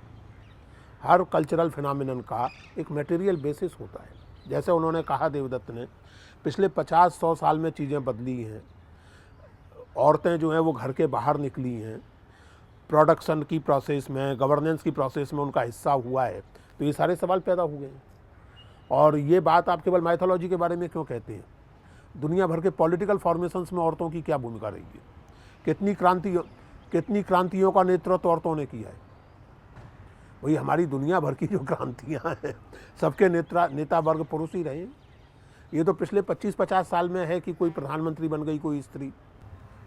हर कल्चरल फिनोमिनन का एक मटेरियल बेसिस होता है। जैसे उन्होंने कहा देवदत्त ने, पिछले 50-100 साल में चीज़ें बदली हैं। औरतें जो हैं वो घर के बाहर निकली हैं, प्रोडक्शन की प्रोसेस में, गवर्नेंस की प्रोसेस में उनका हिस्सा हुआ है। तो ये सारे सवाल पैदा हुए हैं। और ये बात आप केवल माइथोलॉजी के बारे में क्यों कहते हैं? दुनिया भर के पॉलिटिकल फॉर्मेशंस में औरतों की क्या भूमिका रही है? कितनी क्रांतियों का नेतृत्व औरतों ने किया है? वही हमारी दुनिया भर की जो क्रांतियाँ हैं, सबके नेता वर्ग पुरुष ही रहे हैं। ये तो पिछले 25-50 साल में है कि कोई प्रधानमंत्री बन गई कोई स्त्री।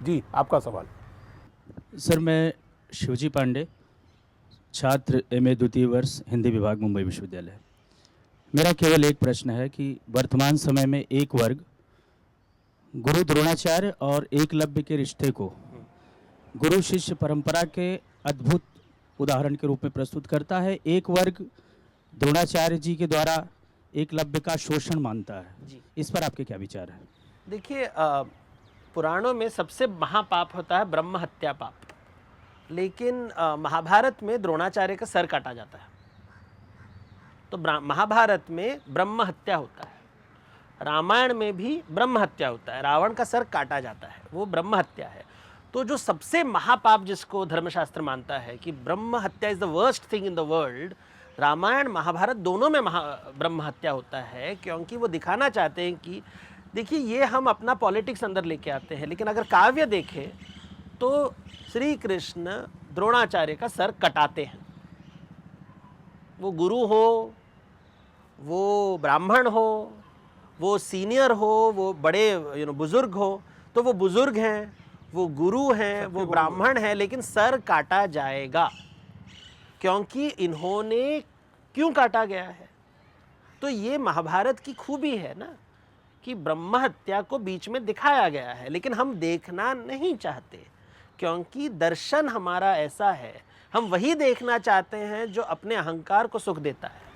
जी, आपका सवाल।
सर, मैं शिवजी पांडे, छात्र MA द्वितीय वर्ष, हिंदी विभाग, मुंबई विश्वविद्यालय। मेरा केवल एक प्रश्न है कि वर्तमान समय में एक वर्ग गुरु द्रोणाचार्य और एकलव्य के रिश्ते को गुरु शिष्य परंपरा के अद्भुत उदाहरण के रूप में प्रस्तुत करता है। एक वर्ग द्रोणाचार्य जी के द्वारा एकलव्य का शोषण मानता है। इस पर आपके क्या विचार हैं?
देखिए, पुराणों में सबसे महापाप होता है ब्रह्म हत्या पाप, लेकिन महाभारत में द्रोणाचार्य का सर काटा जाता है। तो महाभारत में ब्रह्म हत्या होता है, रामायण में भी ब्रह्म हत्या होता है, रावण का सर काटा जाता है, वो ब्रह्म हत्या है। तो जो सबसे महापाप जिसको धर्मशास्त्र मानता है कि brahma hatya is the worst thing in the world, Ramayana Mahabharata दोनों में ब्रह्म हत्या होता है, क्योंकि वो दिखाना चाहते हैं कि देखिए ये हम अपना पॉलिटिक्स अंदर लेके आते हैं, लेकिन अगर काव्य देखें तो श्री कृष्ण द्रोणाचार्य का सर कटाते हैं। वो गुरु हो, वो ब्राह्मण हो, वो सीनियर हो, वो बड़े बुजुर्ग हो, तो वो बुजुर्ग हैं, वो गुरु हैं, वो ब्राह्मण हैं, लेकिन सर काटा जाएगा, क्योंकि इन्होंने क्यों काटा गया है? तो ये महाभारत की खूबी है ना कि ब्रह्म हत्या को बीच में दिखाया गया है, लेकिन हम देखना नहीं चाहते क्योंकि दर्शन हमारा ऐसा है, हम वही देखना चाहते हैं जो अपने अहंकार को सुख देता है।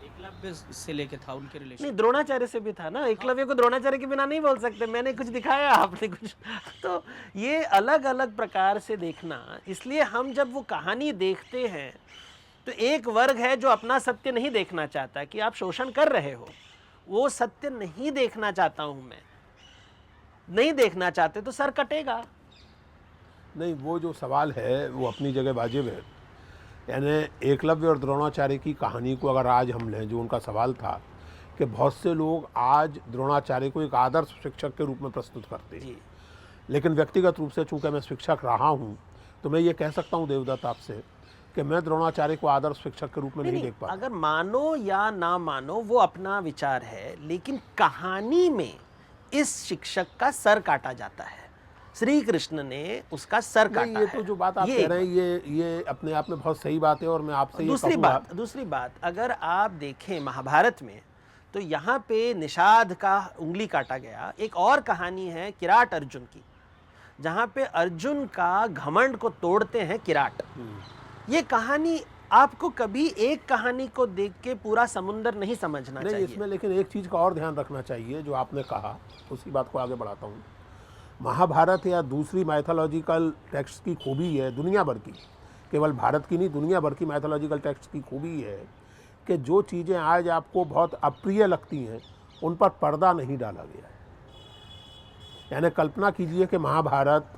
एकलव्य से लेके था उनके रिलेशन।
नहीं, द्रोणाचार्य से भी था ना। एकलव्य को द्रोणाचार्य के बिना नहीं बोल सकते, मैंने कुछ दिखाया, आपने कुछ। तो ये अलग अलग प्रकार से देखना, इसलिए हम जब वो कहानी देखते हैं तो एक वर्ग है जो अपना सत्य नहीं देखना चाहता कि आप शोषण कर रहे हो, वो सत्य नहीं देखना चाहता हूं मैं, नहीं देखना चाहते तो सर कटेगा।
नहीं, वो जो सवाल है वो अपनी जगह वाजिब है। यानी एकलव्य और द्रोणाचार्य की कहानी को अगर आज हम लें, जो उनका सवाल था कि बहुत से लोग आज द्रोणाचार्य को एक आदर्श शिक्षक के रूप में प्रस्तुत करते हैं, लेकिन व्यक्तिगत रूप से चूंकि मैं शिक्षक रहा हूं तो मैं ये कह सकता हूं देवदत्त आपसे कि मैं द्रोणाचार्य को आदर्श शिक्षक के रूप में नहीं देख पाता।
अगर मानो या ना मानो वो अपना विचार है, लेकिन कहानी में इस शिक्षक का सर काटा जाता है। श्री कृष्ण ने उसका सर काटा
ये
है।
तो जो बात आप कह रहे हैं ये अपने आप में बहुत सही बात है और मैं आपसे
दूसरी बात अगर आप देखें महाभारत में तो यहाँ पे निषाद का उंगली काटा गया। एक और कहानी है किराट अर्जुन की, जहाँ पे अर्जुन का घमंड को तोड़ते हैं किराट। ये कहानी आपको कभी एक कहानी को देख के पूरा समुंदर नहीं समझना चाहिए।
इसमें लेकिन एक चीज़ का और ध्यान रखना चाहिए जो आपने कहा, उसी बात को आगे बढ़ाता हूँ। महाभारत या दूसरी माइथोलॉजिकल टेक्स्ट की खूबी है दुनिया भर की, केवल भारत की नहीं, दुनिया भर की माइथोलॉजिकल टेक्स्ट की खूबी है कि जो चीज़ें आज आपको बहुत अप्रिय लगती हैं उन पर पर्दा नहीं डाला गया है। यानी कल्पना कीजिए कि महाभारत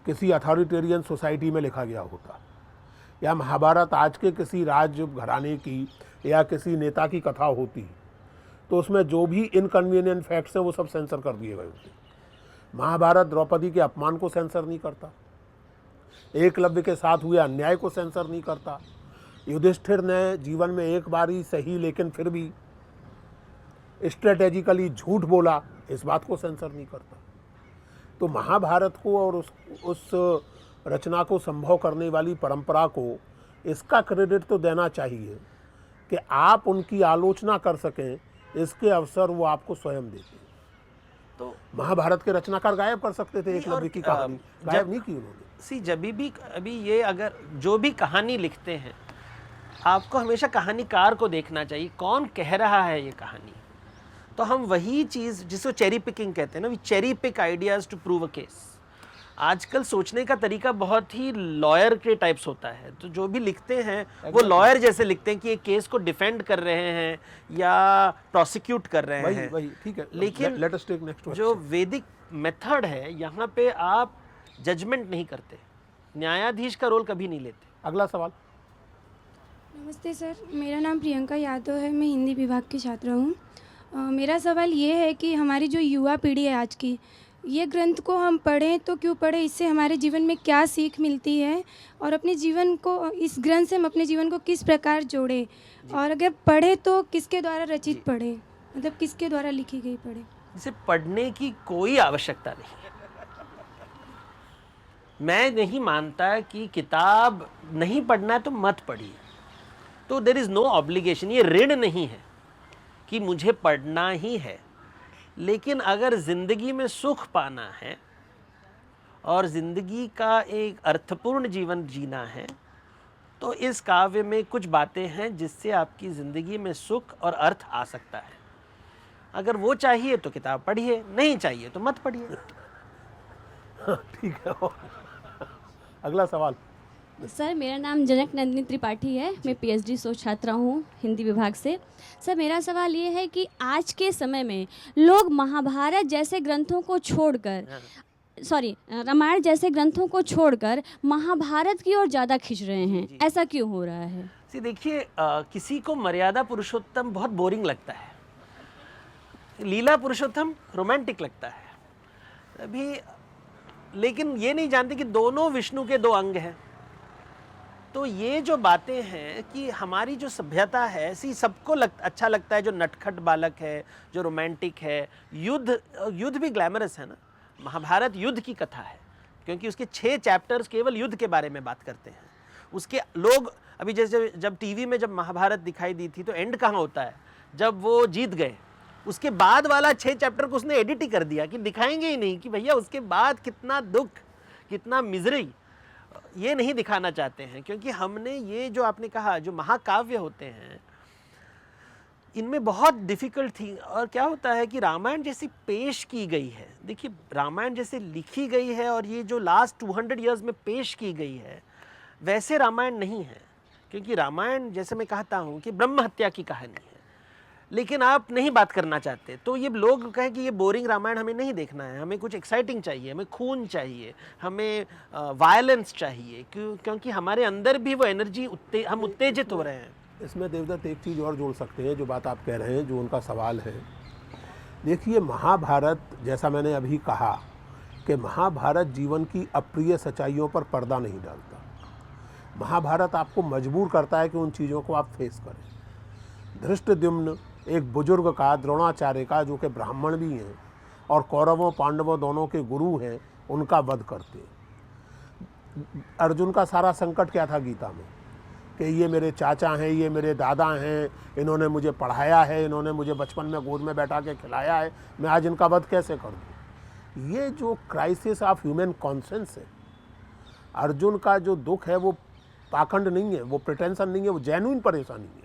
किसी अथॉरिटेरियन सोसाइटी में लिखा गया होता, या महाभारत आज के किसी राज्य घराने की या किसी नेता की कथा होती, तो उसमें जो भी इनकन्वीनियंट फैक्ट्स हैं वो सब सेंसर कर दिए गए होते। महाभारत द्रौपदी के अपमान को सेंसर नहीं करता, एकलव्य के साथ हुए अन्याय को सेंसर नहीं करता, युधिष्ठिर ने जीवन में एक बार ही सही लेकिन फिर भी स्ट्रेटेजिकली झूठ बोला, इस बात को सेंसर नहीं करता। तो महाभारत को और उस रचना को संभव करने वाली परंपरा को इसका क्रेडिट तो देना चाहिए कि आप उनकी आलोचना कर सकें, इसके अवसर वो आपको स्वयं देते हैं। तो महाभारत के रचनाकार गायब कर सकते थे एकलव्य की कहानी, गायब नहीं की उन्होंने।
जब भी अभी ये अगर जो भी कहानी लिखते हैं, आपको हमेशा कहानीकार को देखना चाहिए, कौन कह रहा है ये कहानी। तो हम वही चीज़ जिसको चेरी पिकिंग कहते हैं ना, we cherry pick ideas to prove a case. आजकल सोचने का तरीका बहुत ही लॉयर के टाइप्स होता है, तो जो भी लिखते हैं वो लॉयर जैसे लिखते हैं कि एक केस को डिफेंड कर रहे हैं या प्रोसिक्यूट कर रहे हैं।
वही ठीक है,
लेकिन
लेट अस टेक नेक्स्ट
जो वैदिक मेथड है, यहाँ पे आप जजमेंट नहीं करते, न्यायाधीश का रोल कभी नहीं लेते।
अगला सवाल।
नमस्ते सर, मेरा नाम प्रियंका यादव है, मैं हिंदी विभाग की छात्रा हूँ। मेरा सवाल ये है कि हमारी जो युवा पीढ़ी है आज की, ये ग्रंथ को हम पढ़ें तो क्यों पढ़ें, इससे हमारे जीवन में क्या सीख मिलती है, और अपने जीवन को इस ग्रंथ से हम अपने जीवन को किस प्रकार जोड़ें, और अगर पढ़ें तो किसके द्वारा रचित पढ़ें, मतलब किसके द्वारा लिखी गई पढ़ें।
इसे पढ़ने की कोई आवश्यकता नहीं। मैं नहीं मानता कि किताब नहीं पढ़ना है तो मत पढ़िए, तो देयर इज़ नो ऑब्लिगेशन, ये ऋण नहीं है कि मुझे पढ़ना ही है। लेकिन अगर ज़िंदगी में सुख पाना है और ज़िंदगी का एक अर्थपूर्ण जीवन जीना है, तो इस काव्य में कुछ बातें हैं जिससे आपकी ज़िंदगी में सुख और अर्थ आ सकता है। अगर वो चाहिए तो किताब पढ़िए, नहीं चाहिए तो मत पढ़िए।
ठीक है। अगला सवाल।
सर, मेरा नाम जनक नंदिनी त्रिपाठी है, मैं पीएचडी शोध छात्रा हूँ हिंदी विभाग से। सर, मेरा सवाल ये है कि आज के समय में लोग महाभारत जैसे ग्रंथों को छोड़कर रामायण जैसे ग्रंथों को छोड़कर महाभारत की ओर ज़्यादा खिंच रहे हैं, ऐसा क्यों हो रहा है?
देखिए, किसी को मर्यादा पुरुषोत्तम बहुत बोरिंग लगता है, लीला पुरुषोत्तम रोमांटिक लगता है अभी, लेकिन ये नहीं जानते कि दोनों विष्णु के दो अंग हैं। तो ये जो बातें हैं कि हमारी जो सभ्यता है, सबको अच्छा लगता है जो नटखट बालक है, जो रोमांटिक है। युद्ध भी ग्लैमरस है ना। महाभारत युद्ध की कथा है क्योंकि उसके 6 चैप्टर्स केवल युद्ध के बारे में बात करते हैं। उसके लोग अभी जैसे जब टीवी में जब महाभारत दिखाई दी थी तो एंड कहाँ होता है, जब वो जीत गए, उसके बाद वाला 6 चैप्टर को उसने एडिट ही कर दिया कि दिखाएंगे ही नहीं कि भैया उसके बाद कितना दुख, कितना मिजरी, ये नहीं दिखाना चाहते हैं। क्योंकि हमने ये जो आपने कहा जो महाकाव्य होते हैं इनमें बहुत डिफ़िकल्ट थी। और क्या होता है कि रामायण जैसी पेश की गई है, देखिए रामायण जैसे लिखी गई है और ये जो लास्ट 200 इयर्स में पेश की गई है वैसे रामायण नहीं है। क्योंकि रामायण जैसे मैं कहता हूँ कि ब्रह्म हत्या की कहानी है, लेकिन आप नहीं बात करना चाहते तो ये लोग कहें कि ये बोरिंग रामायण हमें नहीं देखना है, हमें कुछ एक्साइटिंग चाहिए, हमें खून चाहिए, हमें वायलेंस चाहिए, क्योंकि हमारे अंदर भी वो एनर्जी हम उत्तेजित हो रहे हैं।
इसमें देवदत्त एक चीज़ और जोड़ सकते हैं, जो बात आप कह रहे हैं, जो उनका सवाल है। देखिए महाभारत, जैसा मैंने अभी कहा कि महाभारत जीवन की अप्रिय सच्चाइयों पर पर्दा नहीं डालता। महाभारत आपको मजबूर करता है कि उन चीज़ों को आप फेस करें। धृष्टद्युम्न एक बुजुर्ग का, द्रोणाचार्य का, जो कि ब्राह्मण भी हैं और कौरवों पांडवों दोनों के गुरु हैं, उनका वध करते हैं। अर्जुन का सारा संकट क्या था गीता में कि ये मेरे चाचा हैं, ये मेरे दादा हैं, इन्होंने मुझे पढ़ाया है, इन्होंने मुझे बचपन में गोद में बैठा के खिलाया है, मैं आज इनका वध कैसे कर दूँ। ये जो क्राइसिस ऑफ ह्यूमन कॉन्सेंस है, अर्जुन का जो दुख है वो पाखंड नहीं है, वो प्रिटेंशन नहीं है, वो जेन्युइन परेशानी है।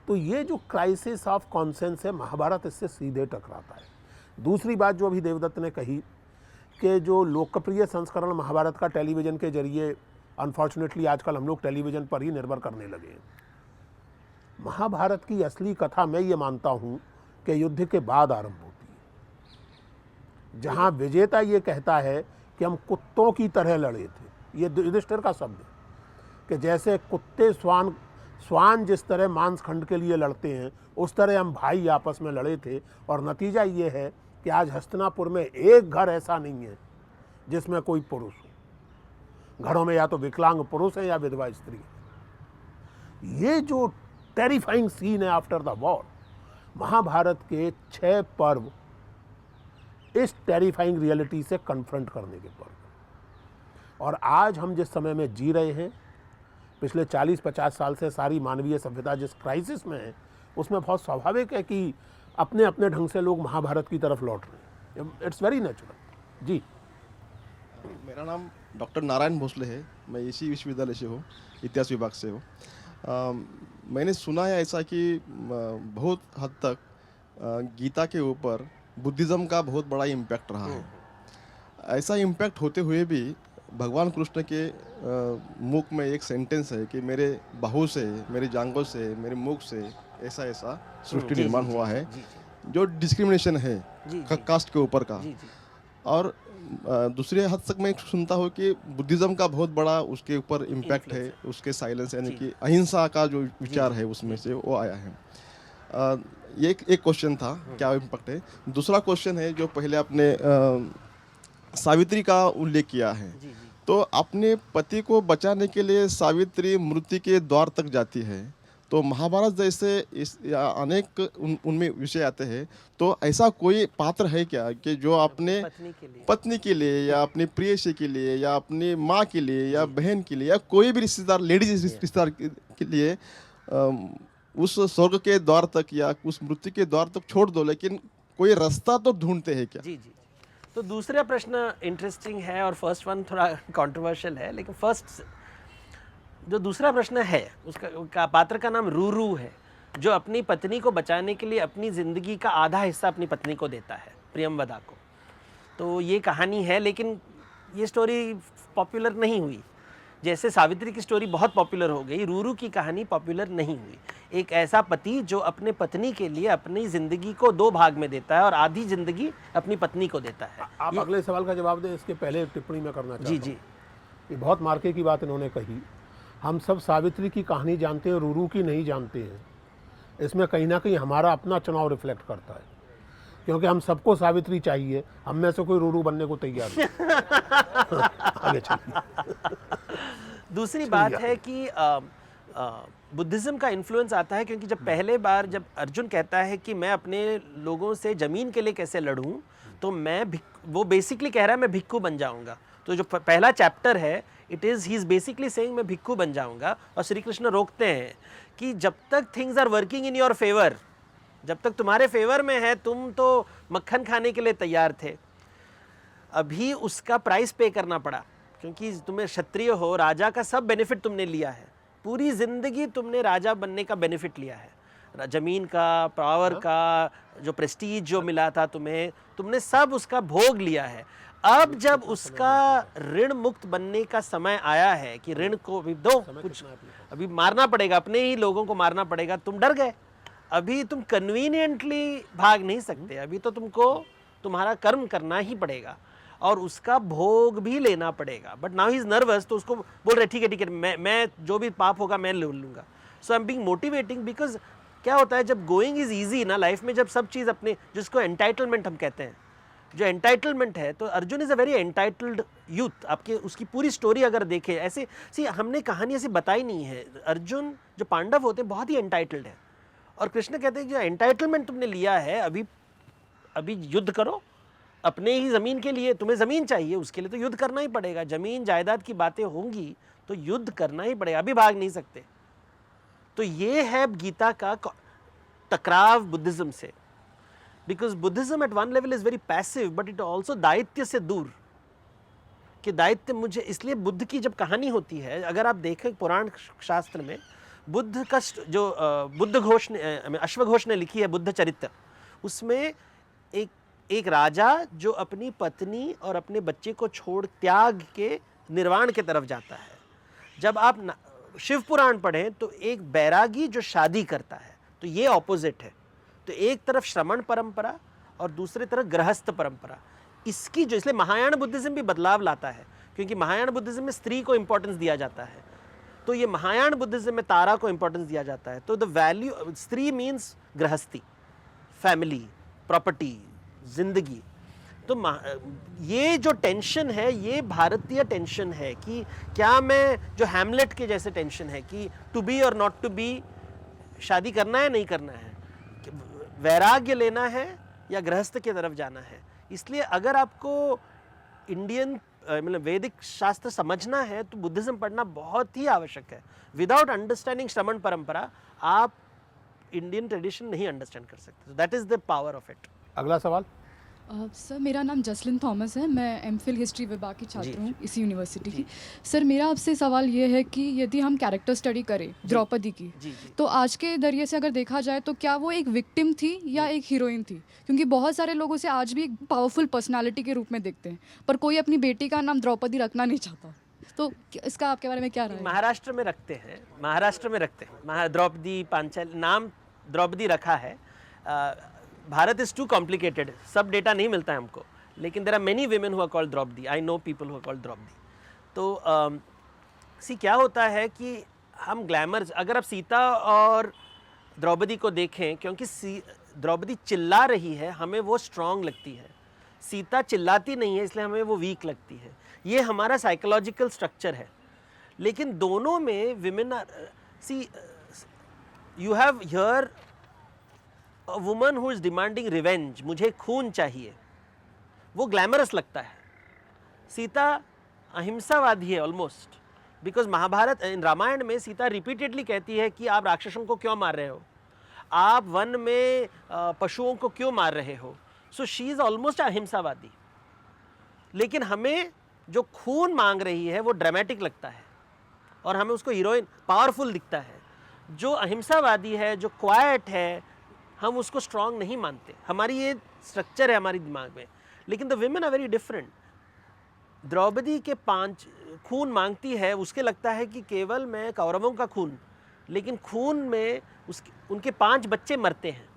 तो ये जो क्राइसिस ऑफ कॉन्सेंस है, महाभारत इससे सीधे टकराता है। दूसरी बात जो अभी देवदत्त ने कही कि जो लोकप्रिय संस्करण महाभारत का टेलीविज़न के जरिए, अनफॉर्चुनेटली आजकल हम लोग टेलीविज़न पर ही निर्भर करने लगे हैं। महाभारत की असली कथा मैं ये मानता हूँ कि युद्ध के बाद आरंभ होती है, जहाँ विजेता ये कहता है कि हम कुत्तों की तरह लड़े थे। ये युधिष्ठिर का शब्द है कि जैसे कुत्ते स्वान जिस तरह मांस खंड के लिए लड़ते हैं, उस तरह हम भाई आपस में लड़े थे। और नतीजा ये है कि आज हस्तिनापुर में एक घर ऐसा नहीं है जिसमें कोई पुरुष हो। घरों में या तो विकलांग पुरुष है या विधवा स्त्री है। ये जो टेरिफाइंग सीन है आफ्टर द वॉर, महाभारत के 6 पर्व इस टेरिफाइंग रियलिटी से कन्फ्रंट करने के पर्व। और आज हम जिस समय में जी रहे हैं, पिछले 40-50 साल से सारी मानवीय सभ्यता जिस क्राइसिस में है, उसमें बहुत स्वाभाविक है कि अपने अपने ढंग से लोग महाभारत की तरफ लौट रहे हैं। It's very natural. जी,
मेरा नाम डॉक्टर नारायण भोसले है, मैं इसी विश्वविद्यालय से हूँ, इतिहास विभाग से हूँ। मैंने सुना है ऐसा कि बहुत हद तक गीता के ऊपर बुद्धिज़्म का बहुत बड़ा इम्पैक्ट रहा है। ऐसा इम्पैक्ट होते हुए भी भगवान कृष्ण के मुख में एक सेंटेंस है कि मेरे बाहु से, मेरे जांघों से, मेरे मुख से ऐसा ऐसा सृष्टि निर्माण हुआ है, जो डिस्क्रिमिनेशन है कास्ट के ऊपर का। और दूसरे हद तक मैं सुनता हूँ कि बुद्धिज़्म का बहुत बड़ा उसके ऊपर इम्पैक्ट है, उसके साइलेंस यानी कि अहिंसा का जो विचार है उसमें से वो आया है। ये एक क्वेश्चन था, क्या इम्पैक्ट है। दूसरा क्वेश्चन है जो पहले आपने सावित्री का उल्लेख किया है, तो अपने पति को बचाने के लिए सावित्री मृत्यु के द्वार तक जाती है। तो महाभारत जैसे अनेक उनमें विषय आते हैं, तो ऐसा कोई पात्र है क्या कि जो अपने पत्नी के लिए या अपनी प्रेयसी के लिए या अपनी माँ के लिए या बहन के लिए या कोई भी रिश्तेदार, लेडीज रिश्तेदार के लिए उस स्वर्ग के द्वार तक या उस मृत्यु के द्वार तक छोड़ दो, लेकिन कोई रास्ता तो ढूंढते हैं क्या?
जी जी। तो दूसरा प्रश्न इंटरेस्टिंग है और फर्स्ट वन थोड़ा कंट्रोवर्शियल है, लेकिन फर्स्ट जो दूसरा प्रश्न है उसका पात्र का नाम रूरू है, जो अपनी पत्नी को बचाने के लिए अपनी ज़िंदगी का आधा हिस्सा अपनी पत्नी को देता है, प्रियंवदा को। तो ये कहानी है, लेकिन ये स्टोरी पॉपुलर नहीं हुई। जैसे सावित्री की स्टोरी बहुत पॉपुलर हो गई, रूरू की कहानी पॉपुलर नहीं हुई। एक ऐसा पति जो अपने पत्नी के लिए अपनी ज़िंदगी को 2 भाग में देता है और आधी ज़िंदगी अपनी पत्नी को देता है।
आप अगले सवाल का जवाब दें, इसके पहले एक टिप्पणी में करना चाहता हूं।
जी।
ये बहुत मार्के की बात इन्होंने कही। हम सब सावित्री की कहानी जानते हैं, रूरू की नहीं जानते हैं। इसमें कहीं ना कहीं हमारा अपना चुनाव रिफ्लेक्ट करता है, क्योंकि हम सबको सावित्री चाहिए, हम में से कोई रूरू बनने को तैयार नहीं। आगे चलिए।
दूसरी बात है कि बुद्धिज़्म का इन्फ्लुएंस आता है, क्योंकि जब पहले बार जब अर्जुन कहता है कि मैं अपने लोगों से ज़मीन के लिए कैसे लड़ूं, तो मैं वो बेसिकली कह रहा है मैं भिक्खू बन जाऊंगा। तो जो पहला चैप्टर है it is he is basically saying मैं भिक्खू बन जाऊंगा, और श्री कृष्ण रोकते हैं कि जब तक things are working in your favour, जब तक तुम्हारे फेवर में है, तुम तो मक्खन खाने के लिए तैयार थे, अभी उसका प्राइस पे करना पड़ा, क्योंकि तुम्हें क्षत्रिय हो, राजा का सब बेनिफिट तुमने लिया है, पूरी ज़िंदगी तुमने राजा बनने का बेनिफिट लिया है, ज़मीन का, पावर का, जो प्रेस्टीज जो मिला था तुम्हें, तुमने सब उसका भोग लिया है। अब जब उसका ऋण मुक्त बनने का समय आया है कि ऋण को भी दो, कुछ अभी मारना पड़ेगा, अपने ही लोगों को मारना पड़ेगा, तुम डर गए, अभी तुम कन्वीनियंटली भाग नहीं सकते, अभी तो तुमको तुम्हारा कर्म करना ही पड़ेगा और उसका भोग भी लेना पड़ेगा। But now he is nervous, तो उसको बोल रहे ठीक है मैं जो भी पाप होगा मैं ले लूँगा। So I am being motivating, because क्या होता है जब गोइंग इज ईजी ना लाइफ में, जब सब चीज़ अपने, जिसको एंटाइटलमेंट हम कहते हैं, जो एंटाइटलमेंट है, तो Arjun is a very entitled youth. आपके उसकी पूरी स्टोरी अगर देखें ऐसे, सी हमने कहानी ऐसी बताई नहीं है, अर्जुन जो पांडव होते हैं बहुत ही एंटाइटल्ड है, और कृष्ण कहते हैं जो एंटाइटलमेंट तुमने लिया है अभी युद्ध करो, अपने ही ज़मीन के लिए, तुम्हें ज़मीन चाहिए, उसके लिए तो युद्ध करना ही पड़ेगा, ज़मीन जायदाद की बातें होंगी तो युद्ध करना ही पड़ेगा, अभी भाग नहीं सकते। तो ये है गीता का टकराव बुद्धिज़्म से, because Buddhism at one level is very passive, but it also दायित्व से दूर, कि दायित्व मुझे, इसलिए बुद्ध की जब कहानी होती है, अगर आप देखें पुराण शास्त्र में, बुद्ध का जो बुद्ध घोष ने, अश्वघोष ने लिखी है बुद्ध चरित्र, उसमें एक राजा जो अपनी पत्नी और अपने बच्चे को छोड़ त्याग के निर्वाण के तरफ जाता है। जब आप शिव पुराण पढ़ें तो एक बैरागी जो शादी करता है, तो ये ऑपोजिट है। तो एक तरफ श्रमण परंपरा और दूसरी तरफ गृहस्थ परंपरा, इसकी जो, इसलिए महायान बुद्धिज्म भी बदलाव लाता है, क्योंकि महायान बुद्धिज्म में स्त्री को इंपॉर्टेंस दिया जाता है, तो ये महायान बुद्धिज्म में तारा को इंपॉर्टेंस दिया जाता है। तो द वैल्यू, स्त्री मीन्स गृहस्थी, फैमिली, प्रॉपर्टी, जिंदगी। तो ये जो टेंशन है ये भारतीय टेंशन है, कि क्या मैं, जो हैमलेट के जैसे टेंशन है कि टू बी और नॉट टू बी, शादी करना है नहीं करना है, वैराग्य लेना है या गृहस्थ की तरफ जाना है। इसलिए अगर आपको इंडियन मतलब वैदिक शास्त्र समझना है तो बुद्धिज्म पढ़ना बहुत ही आवश्यक है। विदाउट अंडरस्टैंडिंग श्रमण परंपरा आप इंडियन ट्रेडिशन नहीं अंडरस्टैंड कर सकते। That is the power of it.
अगला सवाल।
सर मेरा नाम जसलिन थॉमस है, मैं एमफिल हिस्ट्री विभाग की छात्र हूँ इसी यूनिवर्सिटी की। सर मेरा आपसे सवाल ये है कि यदि हम कैरेक्टर स्टडी करें द्रौपदी की, तो आज के नज़रिए से अगर देखा जाए तो क्या वो एक विक्टिम थी या एक हीरोइन थी? क्योंकि बहुत सारे लोग उसे आज भी एक पावरफुल पर्सनालिटी के रूप में देखते हैं, पर कोई अपनी बेटी का नाम द्रौपदी रखना नहीं चाहता। तो इसका आपके बारे में क्या राय है?
महाराष्ट्र में रखते हैं, महाराष्ट्र में रखते हैं, द्रौपदी पांचाली, नाम द्रौपदी रखा है। भारत इज़ टू कॉम्प्लिकेटेड, सब डेटा नहीं मिलता है हमको, लेकिन there are many women who are called Draupadi, I know people who are called Draupadi. तो सी क्या होता है कि हम ग्लैमर, अगर आप सीता और द्रौपदी को देखें, क्योंकि द्रौपदी चिल्ला रही है, हमें वो स्ट्रांग लगती है, सीता चिल्लाती नहीं है इसलिए हमें वो वीक लगती है। ये हमारा साइकोलॉजिकल स्ट्रक्चर है। लेकिन दोनों में women are, see you have here a woman who is demanding revenge, मुझे खून चाहिए, वो ग्लैमरस लगता है। सीता अहिंसावादी है ऑलमोस्ट, बिकॉज महाभारत, इन रामायण में सीता रिपीटेडली कहती है कि आप राक्षसों को क्यों मार रहे हो, आप वन में पशुओं को क्यों मार रहे हो। सो शी इज ऑलमोस्ट अहिंसावादी। लेकिन हमें जो खून मांग रही है वो ड्रामेटिक लगता है और हमें उसको हीरोइन पावरफुल दिखता है। जो अहिंसावादी है, जो क्वाइट है, हम उसको स्ट्रांग नहीं मानते। हमारी ये स्ट्रक्चर है हमारी दिमाग में। लेकिन the women are very different. Draupadi के 5 खून मांगती है, उसके लगता है कि केवल मैं कौरवों का खून, लेकिन खून में उनके 5 बच्चे मरते हैं।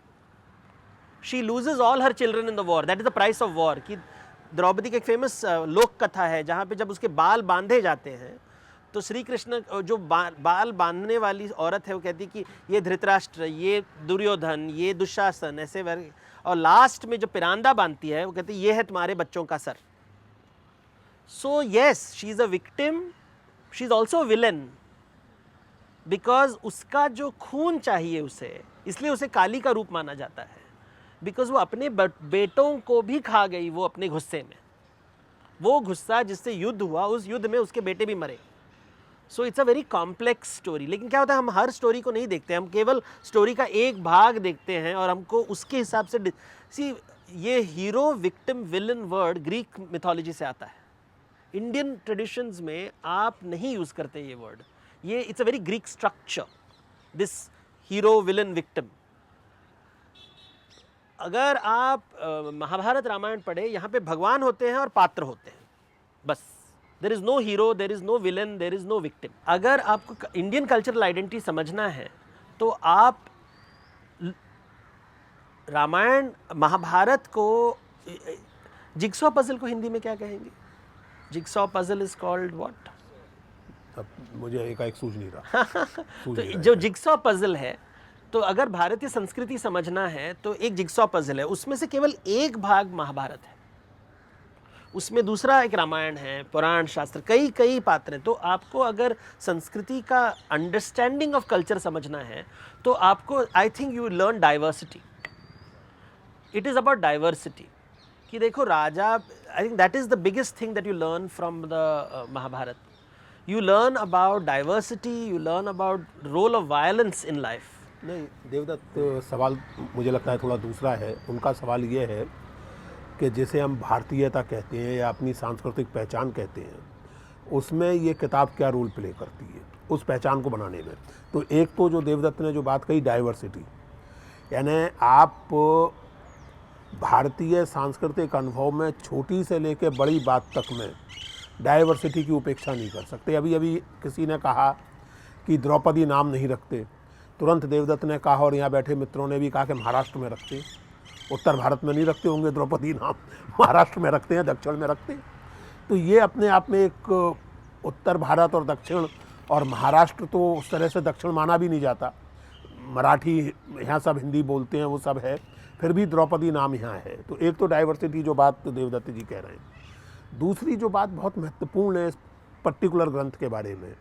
She loses all her children in the war, that is the price of war. कि द्रौपदी की एक फेमस लोक कथा है जहाँ पे जब उसके बाल बांधे जाते हैं तो श्री कृष्ण, जो बाल बांधने वाली औरत है, वो कहती कि ये धृतराष्ट्र, ये दुर्योधन, ये दुशासन, ऐसे वर्ग, और लास्ट में जो पिरांदा बांधती है वो कहती ये है तुम्हारे बच्चों का sir. So yes, she is a victim, she is also villain, because उसका जो खून चाहिए उसे, इसलिए उसे काली का रूप माना जाता है। बिकॉज वो अपने बेटों को भी खा गई वो अपने गुस्से में। वो गुस्सा जिससे युद्ध हुआ, उस युद्ध में उसके बेटे भी मरे। सो it's a very complex story. लेकिन क्या होता है, हम हर स्टोरी को नहीं देखते, हम केवल स्टोरी का एक भाग देखते हैं और हमको उसके हिसाब से सी ये hero victim villain word Greek mythology से आता है। इंडियन ट्रेडिशंस में आप नहीं यूज़ करते ये वर्ड। ये it's a very Greek structure, this hero villain victim. अगर आप महाभारत रामायण पढ़े, यहाँ पे भगवान होते हैं और पात्र होते हैं, बस। There is no hero, there is no villain, there is no victim. अगर आपको इंडियन कल्चरल आइडेंटिटी समझना है तो आप रामायण महाभारत को, जिग्सॉ पजल को हिंदी में क्या कहेंगे? Jigsaw puzzle is called what?
अब मुझे एक सूझ नहीं रहा।
तो जो जिग्सॉ पजल है, तो अगर भारतीय संस्कृति समझना है तो एक जिग्सॉ पजल है, उसमें से केवल एक भाग महाभारत है, उसमें दूसरा एक रामायण है, पुराण शास्त्र, कई कई पात्र हैं। तो आपको अगर संस्कृति का अंडरस्टैंडिंग ऑफ कल्चर समझना है तो आपको, I think you learn diversity. It is about diversity कि देखो राजा, I think that is the biggest thing that you learn from the Mahabharata. You learn about diversity, you learn about role of violence in life.
नहीं देवदत्त, सवाल मुझे लगता है थोड़ा दूसरा है। उनका सवाल ये है कि जिसे हम भारतीयता कहते हैं या अपनी सांस्कृतिक पहचान कहते हैं, उसमें ये किताब क्या रोल प्ले करती है उस पहचान को बनाने में। तो एक तो जो देवदत्त ने जो बात कही डाइवर्सिटी, यानी आप भारतीय सांस्कृतिक अनुभव में छोटी से लेकर बड़ी बात तक में डाइवर्सिटी की उपेक्षा नहीं कर सकते। अभी अभी किसी ने कहा कि द्रौपदी नाम नहीं रखते, तुरंत देवदत्त ने कहा और यहाँ बैठे मित्रों ने भी कहा कि महाराष्ट्र में रखते, उत्तर भारत में नहीं रखते होंगे द्रौपदी नाम, महाराष्ट्र में रखते हैं, दक्षिण में रखते हैं। तो ये अपने आप में एक, उत्तर भारत और दक्षिण और महाराष्ट्र तो उस तरह से दक्षिण माना भी नहीं जाता। मराठी यहाँ सब हिंदी बोलते हैं, वो सब है, फिर भी द्रौपदी नाम यहाँ है। तो एक तो डाइवर्सिटी जो बात तो देवदत्त जी कह रहे हैं। दूसरी जो बात बहुत महत्वपूर्ण है इस पर्टिकुलर ग्रंथ के बारे में,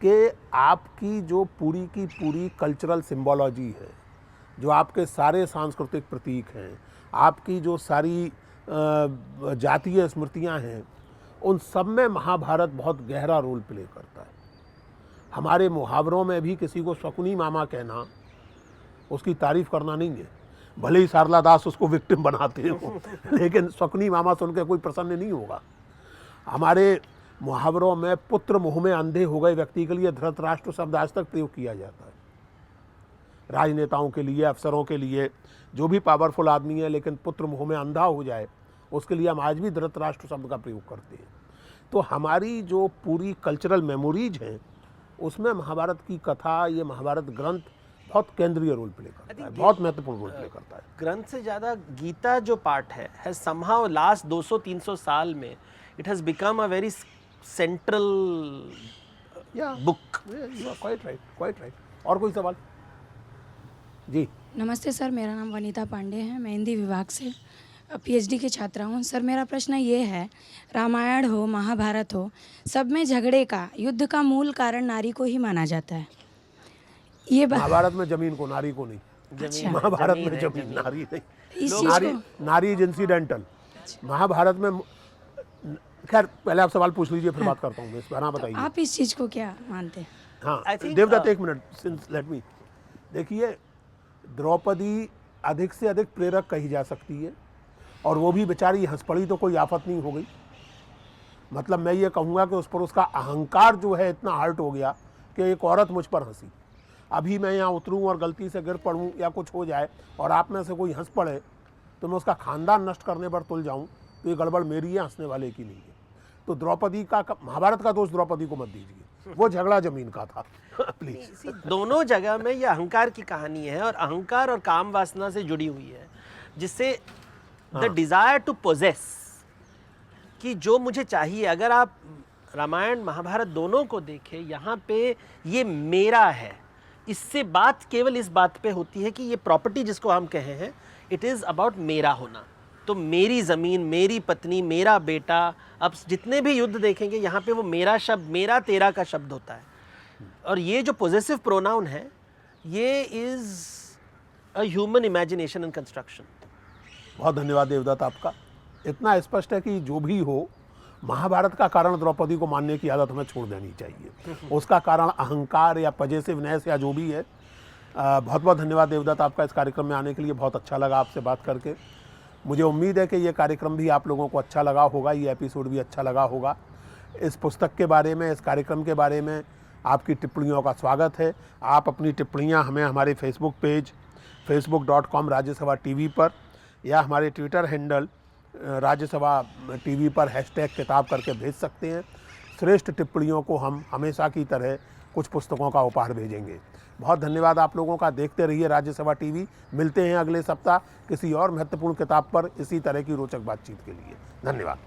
कि आपकी जो पूरी की पूरी कल्चरल सिम्बोलॉजी है, जो आपके सारे सांस्कृतिक प्रतीक हैं, आपकी जो सारी जातीय स्मृतियां हैं, उन सब में महाभारत बहुत गहरा रोल प्ले करता है। हमारे मुहावरों में भी किसी को शकुनी मामा कहना, उसकी तारीफ करना नहीं है। भले ही सारला दास उसको विक्टिम बनाते हो, लेकिन शकुनी मामा सुन के कोई प्रसन्न नहीं होगा। हमारे मुहावरों में पुत्र मुँह में अंधे हो गए व्यक्ति के लिए धृतराष्ट्र शब्द आज तक प्रयोग किया जाता है। राजनेताओं के लिए, अफसरों के लिए, जो भी पावरफुल आदमी है लेकिन पुत्र मुँह में अंधा हो जाए, उसके लिए हम आज भी धृतराष्ट्र शब्द का प्रयोग करते हैं। तो हमारी जो पूरी कल्चरल मेमोरीज हैं, उसमें महाभारत की कथा, ये महाभारत ग्रंथ बहुत केंद्रीय रोल प्ले करता है, बहुत महत्वपूर्ण रोल प्ले करता है।
ग्रंथ से ज़्यादा गीता जो पार्ट है समहाउ लास्ट 200-300 साल में it has become a very central book.
Quite right. और कोई सवाल? जी
नमस्ते सर, मेरा नाम वनीता पांडे है, मैं हिंदी विभाग से पीएचडी की छात्रा हूँ। सर मेरा प्रश्न ये है, रामायण हो महाभारत हो, सब में झगड़े का, युद्ध का मूल कारण नारी को ही माना जाता है। ये
महाभारत में जमीन को, नारी को नहीं।
अच्छा,
महाभारत में जमीन नारी नहीं, नारी इज इंसिडेंटल। महाभारत में, खैर पहले आप सवाल पूछ लीजिए, फिर बात करता हूँ मैं इस पर। हाँ बताइए,
आप इस चीज़ को क्या मानते हैं?
हाँ देवदत्त, एक मिनट, सिंस लेट मी। देखिए, द्रौपदी अधिक से अधिक प्रेरक कही जा सकती है, और वो भी बेचारी हंस पड़ी तो कोई आफत नहीं हो गई। मतलब मैं ये कहूँगा कि उस पर उसका अहंकार जो है इतना हर्ट हो गया कि एक औरत मुझ पर हंसी। अभी मैं यहाँ उतरूँ और गलती से गिर पड़ूँ या कुछ हो जाए और आप में से कोई हंस पड़े तो मैं उसका खानदान नष्ट करने पर तुल जाऊँ, तो ये गड़बड़ मेरी है, हंसने वाले की नहीं है। तो द्रौपदी का, महाभारत का दोष द्रौपदी को मत दीजिए, वो झगड़ा जमीन का था। प्लीज।
दोनों जगह में ये अहंकार की कहानी है, और अहंकार और काम वासना से जुड़ी हुई है, जिससे द डिजायर टू पोजेस, कि जो मुझे चाहिए। अगर आप रामायण महाभारत दोनों को देखें, यहाँ पे ये मेरा है, इससे बात केवल इस बात पे होती है कि ये प्रॉपर्टी जिसको हम कहे हैं, इट इज़ अबाउट मेरा होना। तो मेरी ज़मीन, मेरी पत्नी, मेरा बेटा, अब जितने भी युद्ध देखेंगे यहाँ पे वो मेरा शब्द, मेरा तेरा का शब्द होता है। और ये जो पोजेसिव प्रोनाउन है, ये is A human imagination and construction.
बहुत धन्यवाद देवदत्त आपका। इतना स्पष्ट है कि जो भी हो, महाभारत का कारण द्रौपदी को मानने की आदत हमें छोड़ देनी चाहिए। उसका कारण अहंकार या पजेसिवनेस या जो भी है। बहुत बहुत धन्यवाद देवदत्त आपका इस कार्यक्रम में आने के लिए। बहुत अच्छा लगा आपसे बात करके। मुझे उम्मीद है कि ये कार्यक्रम भी आप लोगों को अच्छा लगा होगा, ये एपिसोड भी अच्छा लगा होगा। इस पुस्तक के बारे में, इस कार्यक्रम के बारे में आपकी टिप्पणियों का स्वागत है। आप अपनी टिप्पणियां हमें हमारे Facebook page facebook.com Rajya Sabha TV पर या हमारे ट्विटर हैंडल राज्यसभा टीवी पर #किताब करके भेज सकते हैं। श्रेष्ठ टिप्पणियों को हम हमेशा की तरह कुछ पुस्तकों का उपहार भेजेंगे। बहुत धन्यवाद आप लोगों का। देखते रहिए राज्यसभा टीवी। मिलते हैं अगले सप्ताह किसी और महत्वपूर्ण किताब पर इसी तरह की रोचक बातचीत के लिए। धन्यवाद।